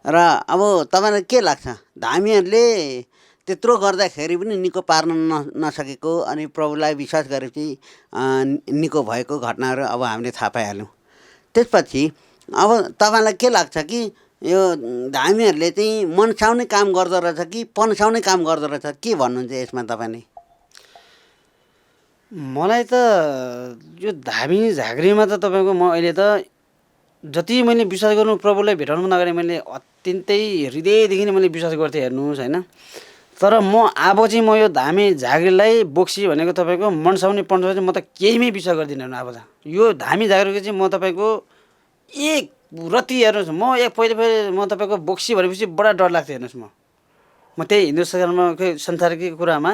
र अब तपाईँलाई के लाग्छ, धामीहरूले त्यत्रो गर्दाखेरि पनि निको पार्न नसकेको अनि प्रभुलाई विश्वास गरेपछि निको भएको घटनाहरू अब हामीले थाहा पाइहाल्यौँ। त्यसपछि अब तपाईँलाई के लाग्छ कि यो धामीहरूले चाहिँ मनसाउने काम गर्दो रहेछ कि पन्साउने काम गर्दो रहेछ, के भन्नुहुन्छ यसमा तपाईँले? मलाई त यो धामी झाँक्रीमा त तपाईँको म अहिले त जति मैले विश्वास गर्नु प्रभुलाई भेटाउनु नगरे, मैले अत्यन्तै हृदयदेखि नै मैले विश्वास गर्थेँ हेर्नुहोस् होइन। तर म अब चाहिँ म यो धामी झाँक्रीलाई बोक्सी भनेको तपाईँको मनसाउने पन्साउने चाहिँ म त केहीमै विश्वास गर्दिनँ अब। यो धामी झाँक्रीको चाहिँ म तपाईँको एक रति हेर्नुहोस्, म पहिले म तपाईँको बोक्सी भनेपछि बडा डर लाग्थ्यो हेर्नुहोस्। म त्यही हिन्दू संसारकै कुरामा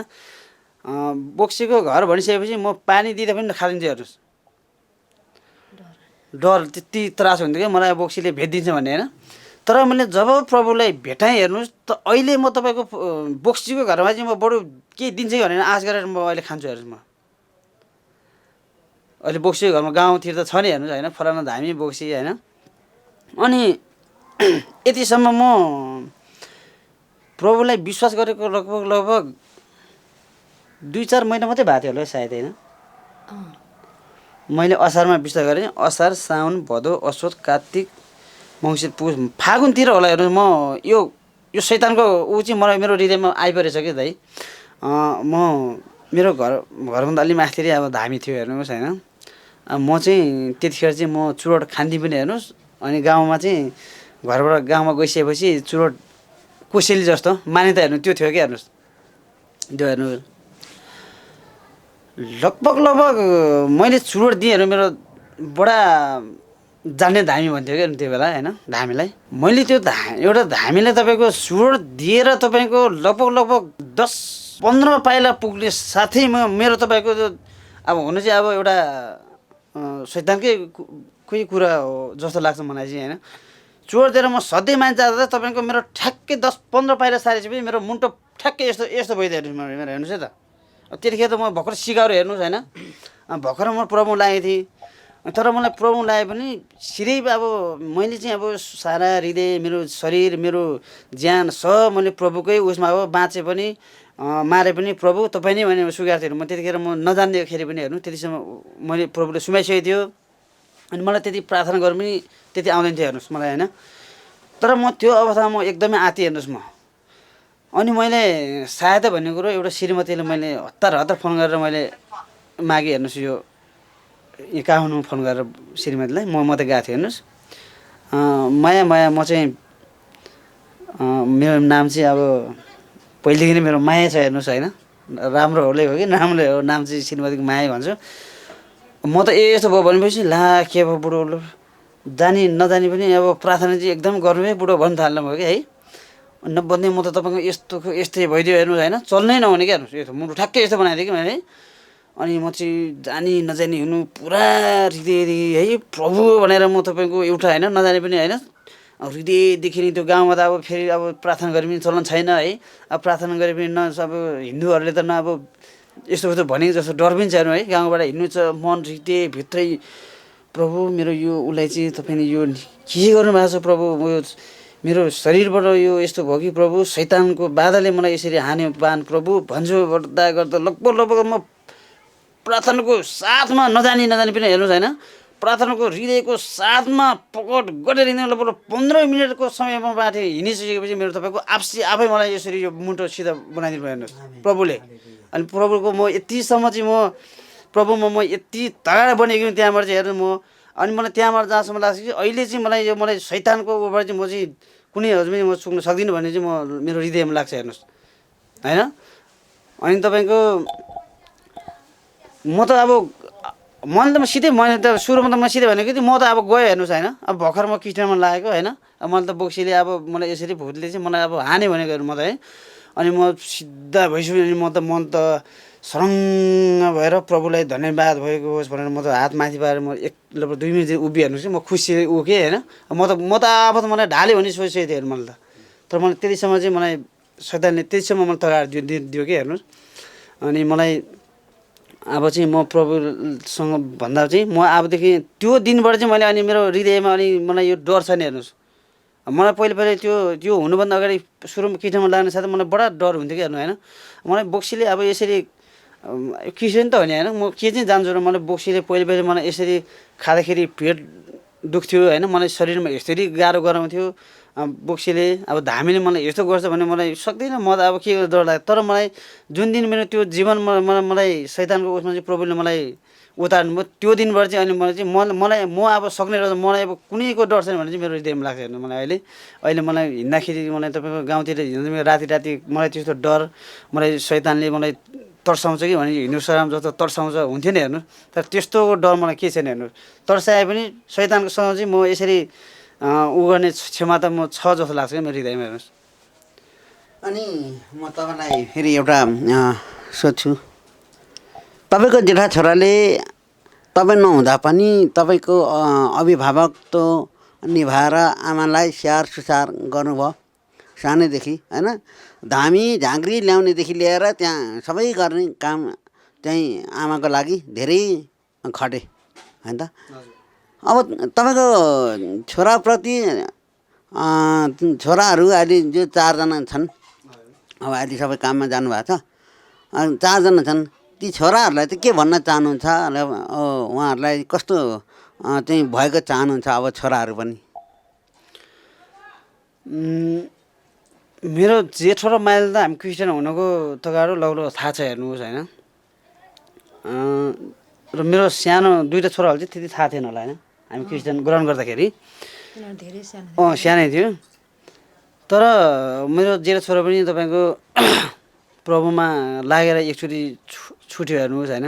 बोक्सीको घर भनिसकेपछि म पानी दिँदा पनि खादिन्छु हेर्नुहोस्। डर त्यति त्रास हुन्थ्यो क्या मलाई बोक्सीले भेटिदिन्छ भन्ने होइन। तर मैले जब प्रभुलाई भेटाएँ हेर्नुहोस् त अहिले म तपाईँको बोक्सीको घरमा चाहिँ म बरु केही दिन्छ कि भनेर आश गरेर म अहिले खान्छु हेर्नुहोस्। म अहिले बोक्सीको घरमा गाउँतिर त छ नि हेर्नुहोस् होइन, फलाना धामी बोक्सी होइन। अनि यतिसम्म म प्रभुलाई विश्वास गरेको लगभग 2-4 महिना मात्रै भएको थियो होला सायद होइन। मैले असारमा विश्वास गरेँ, असार, साउन, भदौ, असोज, कार्तिक, मङ्सिर, पुस, फागुनतिर होला हेर्नुहोस्। म यो शैतानको ऊ चाहिँ मलाई मेरो हृदयमा आइपरेछ कि दाइ। म मेरो घरभन्दा अलि माथि अब धामी थियो हेर्नुहोस् होइन। म चाहिँ त्यतिखेर चाहिँ म चुरोट खान्थेँ पनि हेर्नुहोस्। अनि गाउँमा चाहिँ गाउँमा गइसकेपछि चुरोट कोसेली जस्तो मान्यता हेर्नु त्यो थियो क्या हेर्नुहोस्। त्यो हेर्नु लगभग मैले चुरोट दिएँ हेर्नु मेरो बडा जान्ने धामी भन्थ्यो क्या त्यो बेला होइन धामीलाई मैले त्यो एउटा धामीलाई तपाईँको चुरोट दिएर तपाईँको लगभग 10-15 पाइला पुग्ने साथै मेरो तपाईँको अब हुनु चाहिँ अब एउटा शैतानकै कोही कुरा हो जस्तो लाग्छ मलाई चाहिँ होइन चुरोट दिएर म सधैँ मान्छे जाँदा तपाईँको मेरो ठ्याक्कै 10-15 पाइला सारेपछि पनि मेरो मुन्टो ठ्याक्कै यस्तो भइदियो मेरो हेर्नुहोस् है त त्यतिखेर त म भर्खर सिकाएर हेर्नुहोस् होइन भर्खर म प्रभु लागेको थिएँ तर मलाई प्रभु लागे पनि सिधै अब मैले चाहिँ अब सारा हृदय मेरो शरीर मेरो ज्यान सब मैले प्रभुकै उसमा अब बाँचे पनि मारे पनि प्रभु तपाईँ नै भने स्वीकार थिएँ म त्यतिखेर म नजान्दाखेरि पनि हेर्नु त्यतिसम्म मैले प्रभुले सुमाइसकेको थियो अनि मलाई त्यति प्रार्थना गर्नु पनि त्यति आउँदैन थियो हेर्नुहोस् मलाई होइन तर म त्यो अवस्थामा म एकदमै आँति हेर्नुहोस् म अनि मैले सहायता भन्ने कुरो एउटा श्रीमतीले मैले हतार फोन गरेर मैले मागेँ हेर्नुहोस् यो काठमाडौँमा फोन गरेर श्रीमतीलाई म त गएको थिएँ हेर्नुहोस् माया म चाहिँ मेरो नाम चाहिँ अब पहिलेदेखि नै मेरो माया छ हेर्नुहोस् होइन राम्रो होलै हो कि नराम्रै हो नाम चाहिँ श्रीमतीको माया भन्छु म त यस्तो भयो भनेपछि ला के भयो बुढो जानी नजानी पनि अब प्रार्थना चाहिँ एकदम गर्नु है बुढो भन्नु थाल्नु भयो कि है नबन्ने म त तपाईँको यस्तै भइदियो हेर्नुहोस् होइन चल्नै नहुने क्या हेर्नुहोस् यो मुटु ठ्याक्कै यस्तो बनाइदिएँ कि मैले अनि म चाहिँ जानी नजानी हुनु पुरा हृदयदेखि है प्रभु भनेर म तपाईँको एउटा होइन नजाने पनि होइन हृदयदेखि नि त्यो गाउँमा त अब फेरि अब प्रार्थना गरे पनि चलन छैन है अब प्रार्थना गरे पनि न अब हिन्दूहरूले त न अब यस्तो भनेको जस्तो डर पनि छैन है गाउँबाट हिँड्नु छ मन हृदय भित्रै प्रभु मेरो यो उसलाई चाहिँ तपाईँले यो के गर्नुभएको छ प्रभु मेरो शरीरबाट यो यस्तो भयो कि प्रभु शैतानको बाधाले मलाई यसरी हान्यो बान प्रभु भन्छु गर्दा लगभग म प्रार्थनाको साथमा नजानी पनि हेर्नुहोस् होइन प्रार्थनाको हृदयको साथमा पकड गरेर हिँड्नु लगभग 15 मिनटको समयमा माथि हिँडिसकेपछि मेरो तपाईँको आफै मलाई यसरी यो मुन्टो सिधा बनाइदिनु भयो हेर्नुहोस् प्रभुले अनि प्रभुको म यतिसम्म चाहिँ प्रभुमा म यति तगडा बनेको त्यहाँबाट चाहिँ हेर्नु म अनि मलाई त्यहाँबाट जहाँसम्म लाग्छ कि अहिले चाहिँ मलाई शैतानको उबाट चाहिँ म चाहिँ कुनै पनि म चुक्न सक्दिनँ भन्ने चाहिँ मेरो हृदयमा लाग्छ हेर्नुहोस् होइन अनि तपाईँको म त अब मैले त सुरुमा त म सिधै भनेको थिएँ म त अब गएँ हेर्नुहोस् होइन अब भर्खर म क्रिस्चियनमा लागेको होइन अब मैले त बोक्सीले अब मलाई यसरी भूतले चाहिँ मलाई अब हाने भनेको म त है अनि म सिधा भइसक्यो अनि मन त सरङ्ग भएर प्रभुलाई धन्यवाद भएको होस् भनेर म त हात माथि पारेर म 2 मिनट उभिहेर्नुहोस् म खुसी उकेँ होइन म त अब त मलाई ढाल्यो भने सोचेको थिएँ मैले त तर मलाई त्यतिसम्म चाहिँ मलाई शैतानले त्यतिसम्म मलाई तगार दियो कि हेर्नुहोस् अनि मलाई अब चाहिँ म प्रभुसँग भन्दा चाहिँ म अबदेखि त्यो दिनबाट चाहिँ मैले अनि मेरो हृदयमा अनि मलाई यो डर छैन हेर्नुहोस् मलाई पहिले त्यो हुनुभन्दा अगाडि सुरुमा किटामा लाग्ने साथ मलाई बडा डर हुन्थ्यो कि हेर्नु होइन मलाई बोक्सीले अब यसरी क्रिस्चियन त हो नि होइन म के चाहिँ जान्छु र मलाई बोक्सीले पहिले मलाई यसरी खाँदाखेरि पेट दुख्थ्यो होइन मलाई शरीरमा यसरी गाह्रो गराउँथ्यो बोक्सीले अब धामीले मलाई यस्तो गर्छ भने मलाई सक्दिनँ म त अब के डर लाग्यो तर मलाई जुन दिन मेरो त्यो जीवनमा मलाई शैतानको उसमा चाहिँ प्रभुले मलाई उतार्नु भयो त्यो दिनबाट चाहिँ अनि मलाई म अब सक्ने रहेछ मलाई अब कुनैको डर छैन भने चाहिँ मेरो हृदयमा लाग्छ हेर्नु मलाई अहिले मलाई हिँड्दाखेरि मलाई तपाईँको गाउँतिर हिँड्दा राति मलाई त्यस्तो डर मलाई शैतानले मलाई तर्साउँछ कि भने हिन्दू सराम जस्तो तर्साउँछ हुन्थ्यो नि हेर्नु तर त्यस्तो डर मलाई के छैन हेर्नु तर्साए पनि शैतानको सँग चाहिँ म यसरी उ गर्ने क्षमता म छ जस्तो लाग्छ क्या मेरो हृदयमा हेर्नुहोस् अनि म तपाईँलाई फेरि एउटा सोध्छु तपाईँको जेठा छोराले तपाईँ नहुँदा पनि तपाईँको अभिभावक त निभाएर आमालाई स्याहार सुसार गर्नुभयो सानैदेखि होइन धामी झाँक्री ल्याउनेदेखि लिएर त्यहाँ सबै गर्ने काम चाहिँ आमाको लागि धेरै खटे होइन त अब तपाईँको छोराप्रति छोराहरू अहिले जो 4 जना छन् अब अहिले सबै काममा जानुभएको छ 4 जना छन् ती छोराहरूलाई चाहिँ के भन्न चाहनुहुन्छ उहाँहरूलाई कस्तो चाहिँ भएको चाहनुहुन्छ अब छोराहरू पनि मेरो जेठो र माइल त हामी क्रिस्चियन हुनुको तगारो लगभग थाहा छ हेर्नुहोस् होइन र मेरो सानो 2टा छोराहरू चाहिँ त्यति थाहा थिएन होला होइन हामी क्रिस्चियन ग्रहण गर्दाखेरि सानै थियो तर मेरो जेठो छोरा पनि तपाईँको प्रभुमा लागेर एकचोटि छुट्यो हेर्नुहोस् होइन,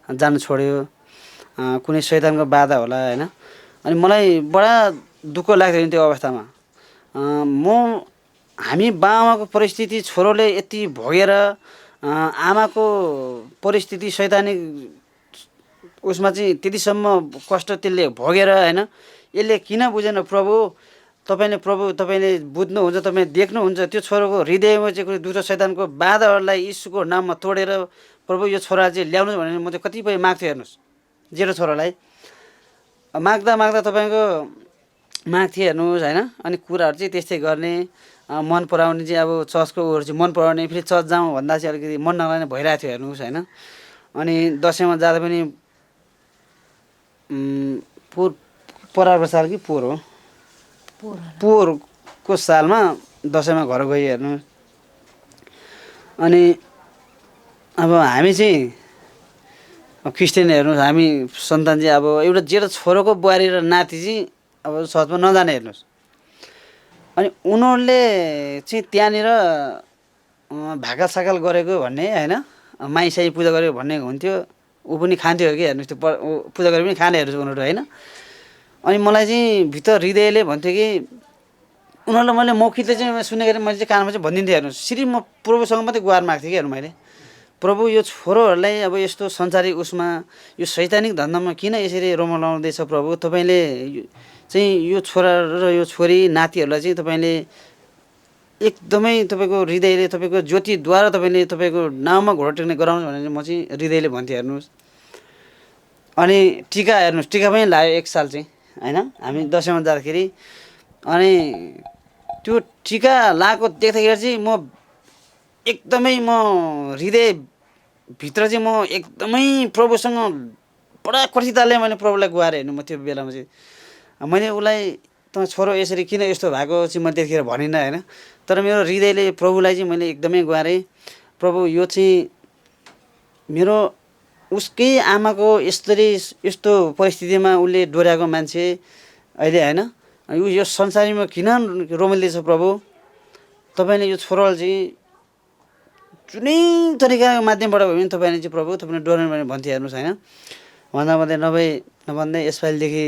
जानु छोड्यो, कुनै शैतानको बाधा होला होइन। अनि मलाई बडा दुःख लाग्थ्यो नि त्यो अवस्थामा। हामी बाआमाको परिस्थिति छोरोले यति भोगेर, आमाको परिस्थिति शैतानिक उसमा चाहिँ त्यतिसम्म कष्ट त्यसले भोगेर होइन, यसले किन बुझेन प्रभु तपाईँले बुझ्नुहुन्छ, तपाईँ देख्नुहुन्छ त्यो छोरोको हृदयमा चाहिँ कुनै दुष्ट शैतानको बाधाहरूलाई यीशुको नाममा तोडेर प्रभु यो छोरा चाहिँ ल्याउनु भनेर म चाहिँ कतिपय माग्थेँ हेर्नुहोस्, जेठो छोरालाई माग्दा तपाईँको माग्थेँ हेर्नुहोस् होइन। अनि कुराहरू चाहिँ त्यस्तै गर्ने, मन पराउने चाहिँ अब चर्चको उयोहरू चाहिँ मन पराउने, फेरि चर्च जाउँ भन्दा चाहिँ अलिकति मन नलाग्ने भइरहेको थियो हेर्नुहोस् होइन। अनि दसैँमा जाँदा पनि परारको साल कि पोहोर हो, पोहोरको सालमा दसैँमा घर गयो हेर्नु। अनि अब हामी चाहिँ क्रिस्चियन हेर्नुहोस्, हामी सन्तान चाहिँ अब एउटा जेठो छोरोको बुहारी र नाति चाहिँ अब चर्चमा नजाने हेर्नुहोस्। अनि उनीहरूले चाहिँ त्यहाँनिर भाकल साकल गरेको भन्ने होइन, माइसाई पूजा गरेको भन्ने हुन्थ्यो, ऊ पनि खान्थ्यो कि हेर्नुहोस्, त्यो पूजा गरे पनि खाने हेर्नुहोस् उनीहरू होइन। अनि मलाई चाहिँ भित्र हृदयले भन्थ्यो कि उनीहरूलाई मैले मौखिकले चाहिँ सुनेको मैले चाहिँ कानमा चाहिँ भनिदिन्थेँ हेर्नुहोस्, सिर्फ म प्रभुसँग मात्रै गुहार माग्थेँ कि हेर्नु मैले, प्रभु यो छोरोहरूलाई अब यस्तो संसारिक उसमा यो शैतानिक धन्दामा किन यसरी रमाउनुहुँदैछ प्रभु, तपाईँले चाहिँ यो छोरा र यो छोरी नातिहरूलाई चाहिँ तपाईँले एकदमै तपाईँको हृदयले तपाईँको ज्योतिद्वारा तपाईँले तपाईँको नाउँमा घोडा टेक्ने गराउनु भनेर म चाहिँ हृदयले भन्थेँ हेर्नुहोस्। अनि टिका हेर्नुहोस्, टिका पनि लाग्यो एक साल चाहिँ होइन, हामी दसैँमा जाँदाखेरि। अनि त्यो टिका लगाएको देख्दाखेरि चाहिँ म एकदमै हृदयभित्र चाहिँ म एकदमै प्रभुसँग बडा कठिनताले मैले प्रभुलाई गुहारेँ हेर्नु। म त्यो बेलामा चाहिँ मैले उसलाई त छोरो यसरी किन यस्तो भएको चाहिँ मैले त्यतिखेर भनिनँ होइन, तर मेरो हृदयले प्रभुलाई चाहिँ मैले एकदमै गुहारेँ, प्रभु यो चाहिँ मेरो उसकै आमाको यस्तो परिस्थितिमा उसले डोर्याएको मान्छे अहिले होइन, यो संसारमा किन रोमिँदैछ प्रभु, तपाईँले यो छोरालाई चाहिँ जुनै तरिकाको माध्यमबाट भयो भने तपाईँले चाहिँ प्रभु तपाईँले डोर्याउनु भने भन्थ्यो हेर्नुहोस् होइन। नभन्दै यसपालिदेखि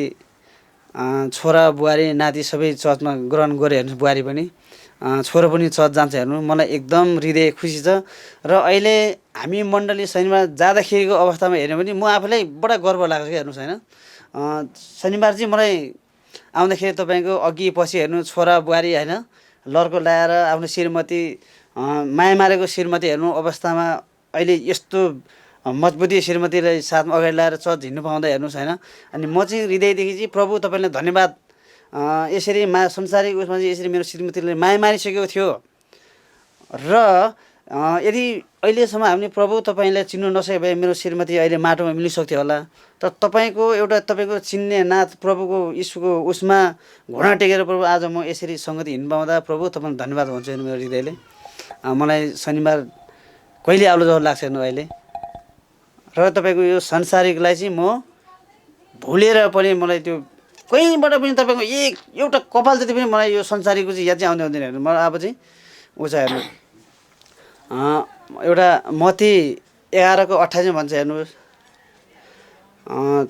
छोरा बुहारी नाति सबै चर्चमा ग्रहण गरे हेर्नुहोस्, बुहारी पनि छोरो पनि चर्च जान्छ हेर्नु। मलाई एकदम हृदय खुसी छ। र अहिले हामी मण्डली शनिबार जाँदाखेरिको अवस्थामा हेऱ्यो भने म आफूलाई बडा गर्व लाग्छ कि हेर्नुहोस् होइन। शनिबार चाहिँ मलाई आउँदाखेरि तपाईँको अघि पछि हेर्नु छोरा बुहारी होइन लर्को लगाएर आफ्नो श्रीमती माया मारेको श्रीमती हेर्नु अवस्थामा अहिले यस्तो मजबुती श्रीमतीलाई साथमा अगाडि ल्याएर चर्च हिँड्नु पाउँदा हेर्नुहोस् होइन। अनि म चाहिँ हृदयदेखि चाहिँ प्रभु तपाईँलाई धन्यवाद, यसरी संसारिक उसमा चाहिँ यसरी मेरो श्रीमतीले माया मारिसकेको थियो र यदि अहिलेसम्म हामीले प्रभु तपाईँलाई चिन्नु नसके भए मेरो श्रीमती अहिले माटोमा मिलिसक्थ्यो होला, तर तपाईँको तपाईँको चिन्ने नाथ प्रभुको यीशुको उसमा घोडा टेकेर प्रभु आज म यसरी सङ्गति हिँड्नु पाउँदा प्रभु तपाईँलाई धन्यवाद भन्छु हेर्नु मेरो हृदयले। मलाई शनिबार कहिले आउलो जस्तो लाग्छ हेर्नु अहिले। र तपाईँको यो संसारिकलाई चाहिँ म भुलेर पनि मलाई त्यो कहीँबाट पनि तपाईँको एउटा कपाल जति पनि मलाई यो संसारिकको चाहिँ याद चाहिँ आउँदैन हेर्नु। मलाई अब चाहिँ ऊ छ हेर्नु एउटा मत्ती 11:28 भन्छ हेर्नुहोस्,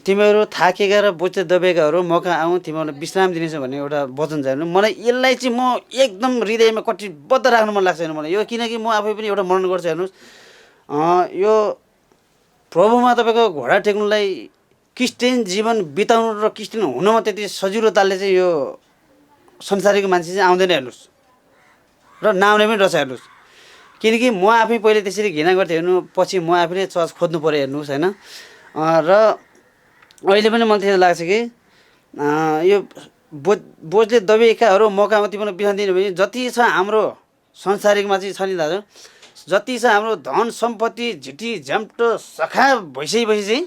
तिमीहरू थाकेका र बोझले दबेकाहरू मका आउँ तिमीहरूलाई विश्राम दिनेछ भन्ने एउटा वचन छ हेर्नु। मलाई यसलाई चाहिँ म एकदम हृदयमा कटिबद्ध राख्नु मन लाग्छ हेर्नु मलाई यो, किनकि म आफै पनि एउटा मनन गर्छु हेर्नुहोस्, यो प्रभुमा तपाईँको घोडा टेक्नुलाई क्रिस्चियन जीवन बिताउनु र क्रिस्चियन हुनमा त्यति सजिलो तालले चाहिँ यो संसारिक मान्छे चाहिँ आउँदैन हेर्नुहोस् र नआउने पनि रहेछ हेर्नुहोस्। किनकि म आफै पहिले त्यसरी घृणा गर्थेँ हेर्नु, पछि म आफैले चर्च खोज्नु पऱ्यो हेर्नुहोस् होइन। र अहिले पनि मलाई त्यस्तो लाग्छ कि यो बोझले दबिएकाहरू मौकामा तिमीलाई बिहान दिनु भने जति छ हाम्रो संसारिकमा चाहिँ छ नि दाजु, जति छ हाम्रो धन सम्पत्ति झिटी झ्याम्टो सखा भइसकेपछि चाहिँ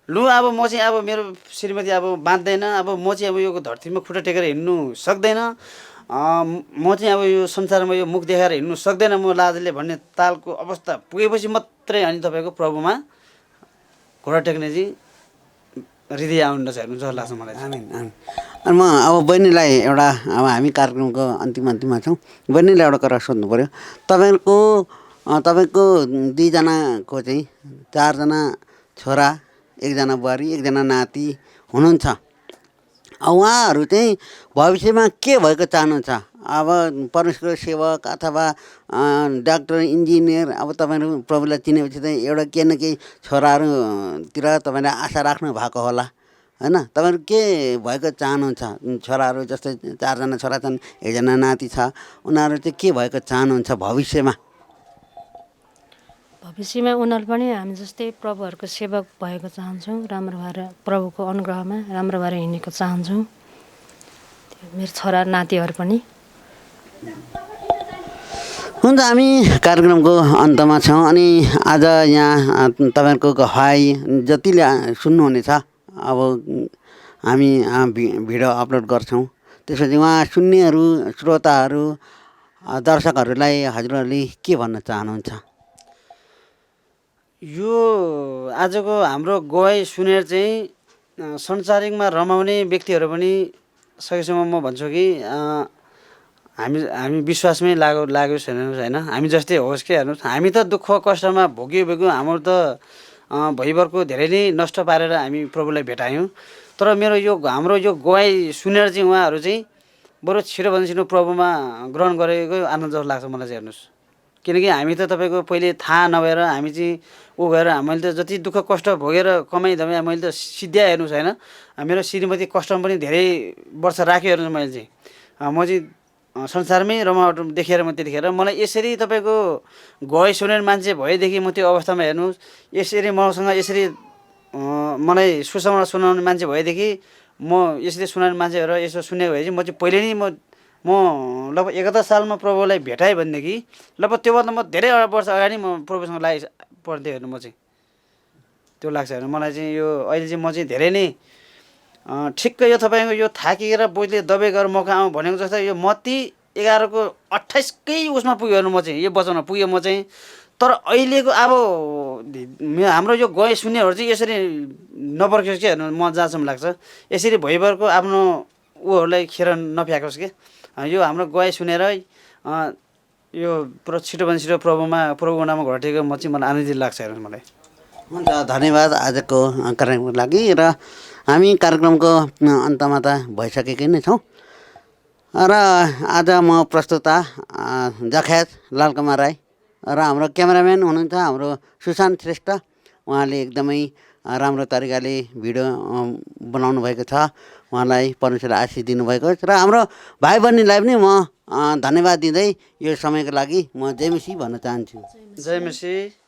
लु अब म चाहिँ अब मेरो श्रीमती अब बाँच्दैन, अब म चाहिँ अब यो धरतीमा खुट्टा टेकेर हिँड्नु सक्दैन, म चाहिँ अब यो संसारमा यो मुख देखाएर हिँड्नु सक्दैन म लाजले भन्ने तालको अवस्था पुगेपछि मात्रै अनि तपाईँको प्रभुमा घोडा टेक्ने चाहिँ हृदय आउनुपर्छ हेर्नु जस्तो लाग्छ मलाई। आमिन आमिन। अनि म अब बहिनीलाई एउटा, अब हामी कार्यक्रमको अन्तिममा छौँ, बहिनीलाई एउटा कुरा सोध्नु पऱ्यो। तपाईँको तपाईँको दुईजनाको चाहिँ 4 जना छोरा, 1 जना बुहारी, 1 जना नाति हुनुहुन्छ। उहाँहरू चाहिँ भविष्यमा के भएको चाहनुहुन्छ? अब परमेश्वरको सेवक अथवा डाक्टर, इन्जिनियर, अब तपाईँहरू प्रभुलाई चिनेपछि चाहिँ एउटा केही न केही छोराहरूतिर तपाईँले आशा राख्नु भएको होला होइन? तपाईँहरू के भएको चाहनुहुन्छ? छोराहरू जस्तै 4 जना छोरा छन्, 1 जना नाति छ, उनीहरू चाहिँ के भएको चाहनुहुन्छ भविष्यमा? भविष्यमा उनीहरू पनि हामी जस्तै प्रभुहरूको सेवक भएको चाहन्छौँ। राम्रो भएर प्रभुको अनुग्रहमा राम्रो भएर हिँडेको चाहन्छौँ। मेरो छोरा नातिहरू पनि। हुन्छ, हामी कार्यक्रमको अन्तमा छौँ अनि आज यहाँ तपाईँहरूको गवाई जतिले सुन्नुहुनेछ, अब हामी भिडियो अपलोड गर्छौँ, त्यसपछि उहाँ सुन्नेहरू, श्रोताहरू, दर्शकहरूलाई हजुरहरूले के भन्न चाहनुहुन्छ? यो आजको हाम्रो गवाई सुनेर चाहिँ संसारिकमा रमाउने व्यक्तिहरू पनि सकेसम्म म भन्छु कि हामी विश्वासमै लाग्यो छैन होइन? हामी जस्तै होस् कि हेर्नुहोस्, हामी त दुःख कष्टमा भोग्यो हाम्रो त भइभरको धेरै नै नष्ट पारेर हामी प्रभुलाई भेटायौँ। तर हाम्रो यो गवाई सुनेर चाहिँ उहाँहरू चाहिँ बरु छिटोभन्दा छिटो प्रभुमा ग्रहण गरेको आनन्द जस्तो लाग्छ मलाई चाहिँ। हेर्नुहोस्, किनकि हामी त तपाईँको पहिले थाहा नभएर हामी चाहिँ गएर मैले त जति दुःख कष्ट भोगेर कमाइ धमाइ मैले त सिद्ध्याएँ हेर्नुहोस् होइन? मेरो श्रीमती कष्टमा पनि धेरै वर्ष राख्यो हेर्नुहोस्। मैले चाहिँ म चाहिँ संसारमै रमावट देखेर म त्यतिखेर मलाई यसरी तपाईँको गवाई सुनेर मान्छे भएदेखि म त्यो अवस्थामा हेर्नुहोस्, यसरी मसँग यसरी मलाई सुसमाचार सुनाउने मान्छे भएदेखि म यसरी सुनाउने मान्छेहरू यसो सुनेको भए चाहिँ म चाहिँ पहिले नै म लगभग 71 सालमा प्रभुलाई भेटाएँ भनेदेखि लगभग त्योभन्दा म धेरै वर्ष अगाडि म प्रभुसँग पर्थेँ हेर्नु। म चाहिँ त्यो लाग्छ हेर्नु मलाई चाहिँ। यो अहिले चाहिँ म चाहिँ धेरै नै ठिक्कै यो तपाईँको यो थाकेर बोझले दबाई गरेर मौका आउँ भनेको जस्तो यो मत्ती 11को 28कै उसमा पुग्यो हेर्नु। म चाहिँ यो वचनमा पुगेँ म चाहिँ। तर अहिलेको अब हाम्रो यो गवाई सुन्नेहरू चाहिँ यसरी नपर्खियोस् कि हेर्नु, म जहाँसम्म लाग्छ यसरी भइभरको आफ्नो ऊहरूलाई खेर नफ्याँकोस् कि। यो हाम्रो गवाई सुनेर यो छिटोभन्दा छिटो प्रभुको नाममा घर टेकेको म चाहिँ मलाई आनन्दित लाग्छ हेर्नु मलाई। हुन्छ, धन्यवाद आजको कार्यक्रमको लागि। र हामी कार्यक्रमको अन्तमा त भइसकेकै नै छौँ र आज म प्रस्तुता जखेत लालकुमार राई र हाम्रो क्यामेराम्यान हुनुहुन्छ हाम्रो सुशान्त श्रेष्ठ। उहाँले एकदमै राम्रो तरिकाले भिडियो बनाउनु भएको छ। उहाँलाई परमेश्वरले आशिष दिनुभएको छ र हाम्रो भाइ बहिनीलाई पनि म धन्यवाद दिँदै यो समयको लागि म जय मसीह भन्न चाहन्छु। जय मसीह।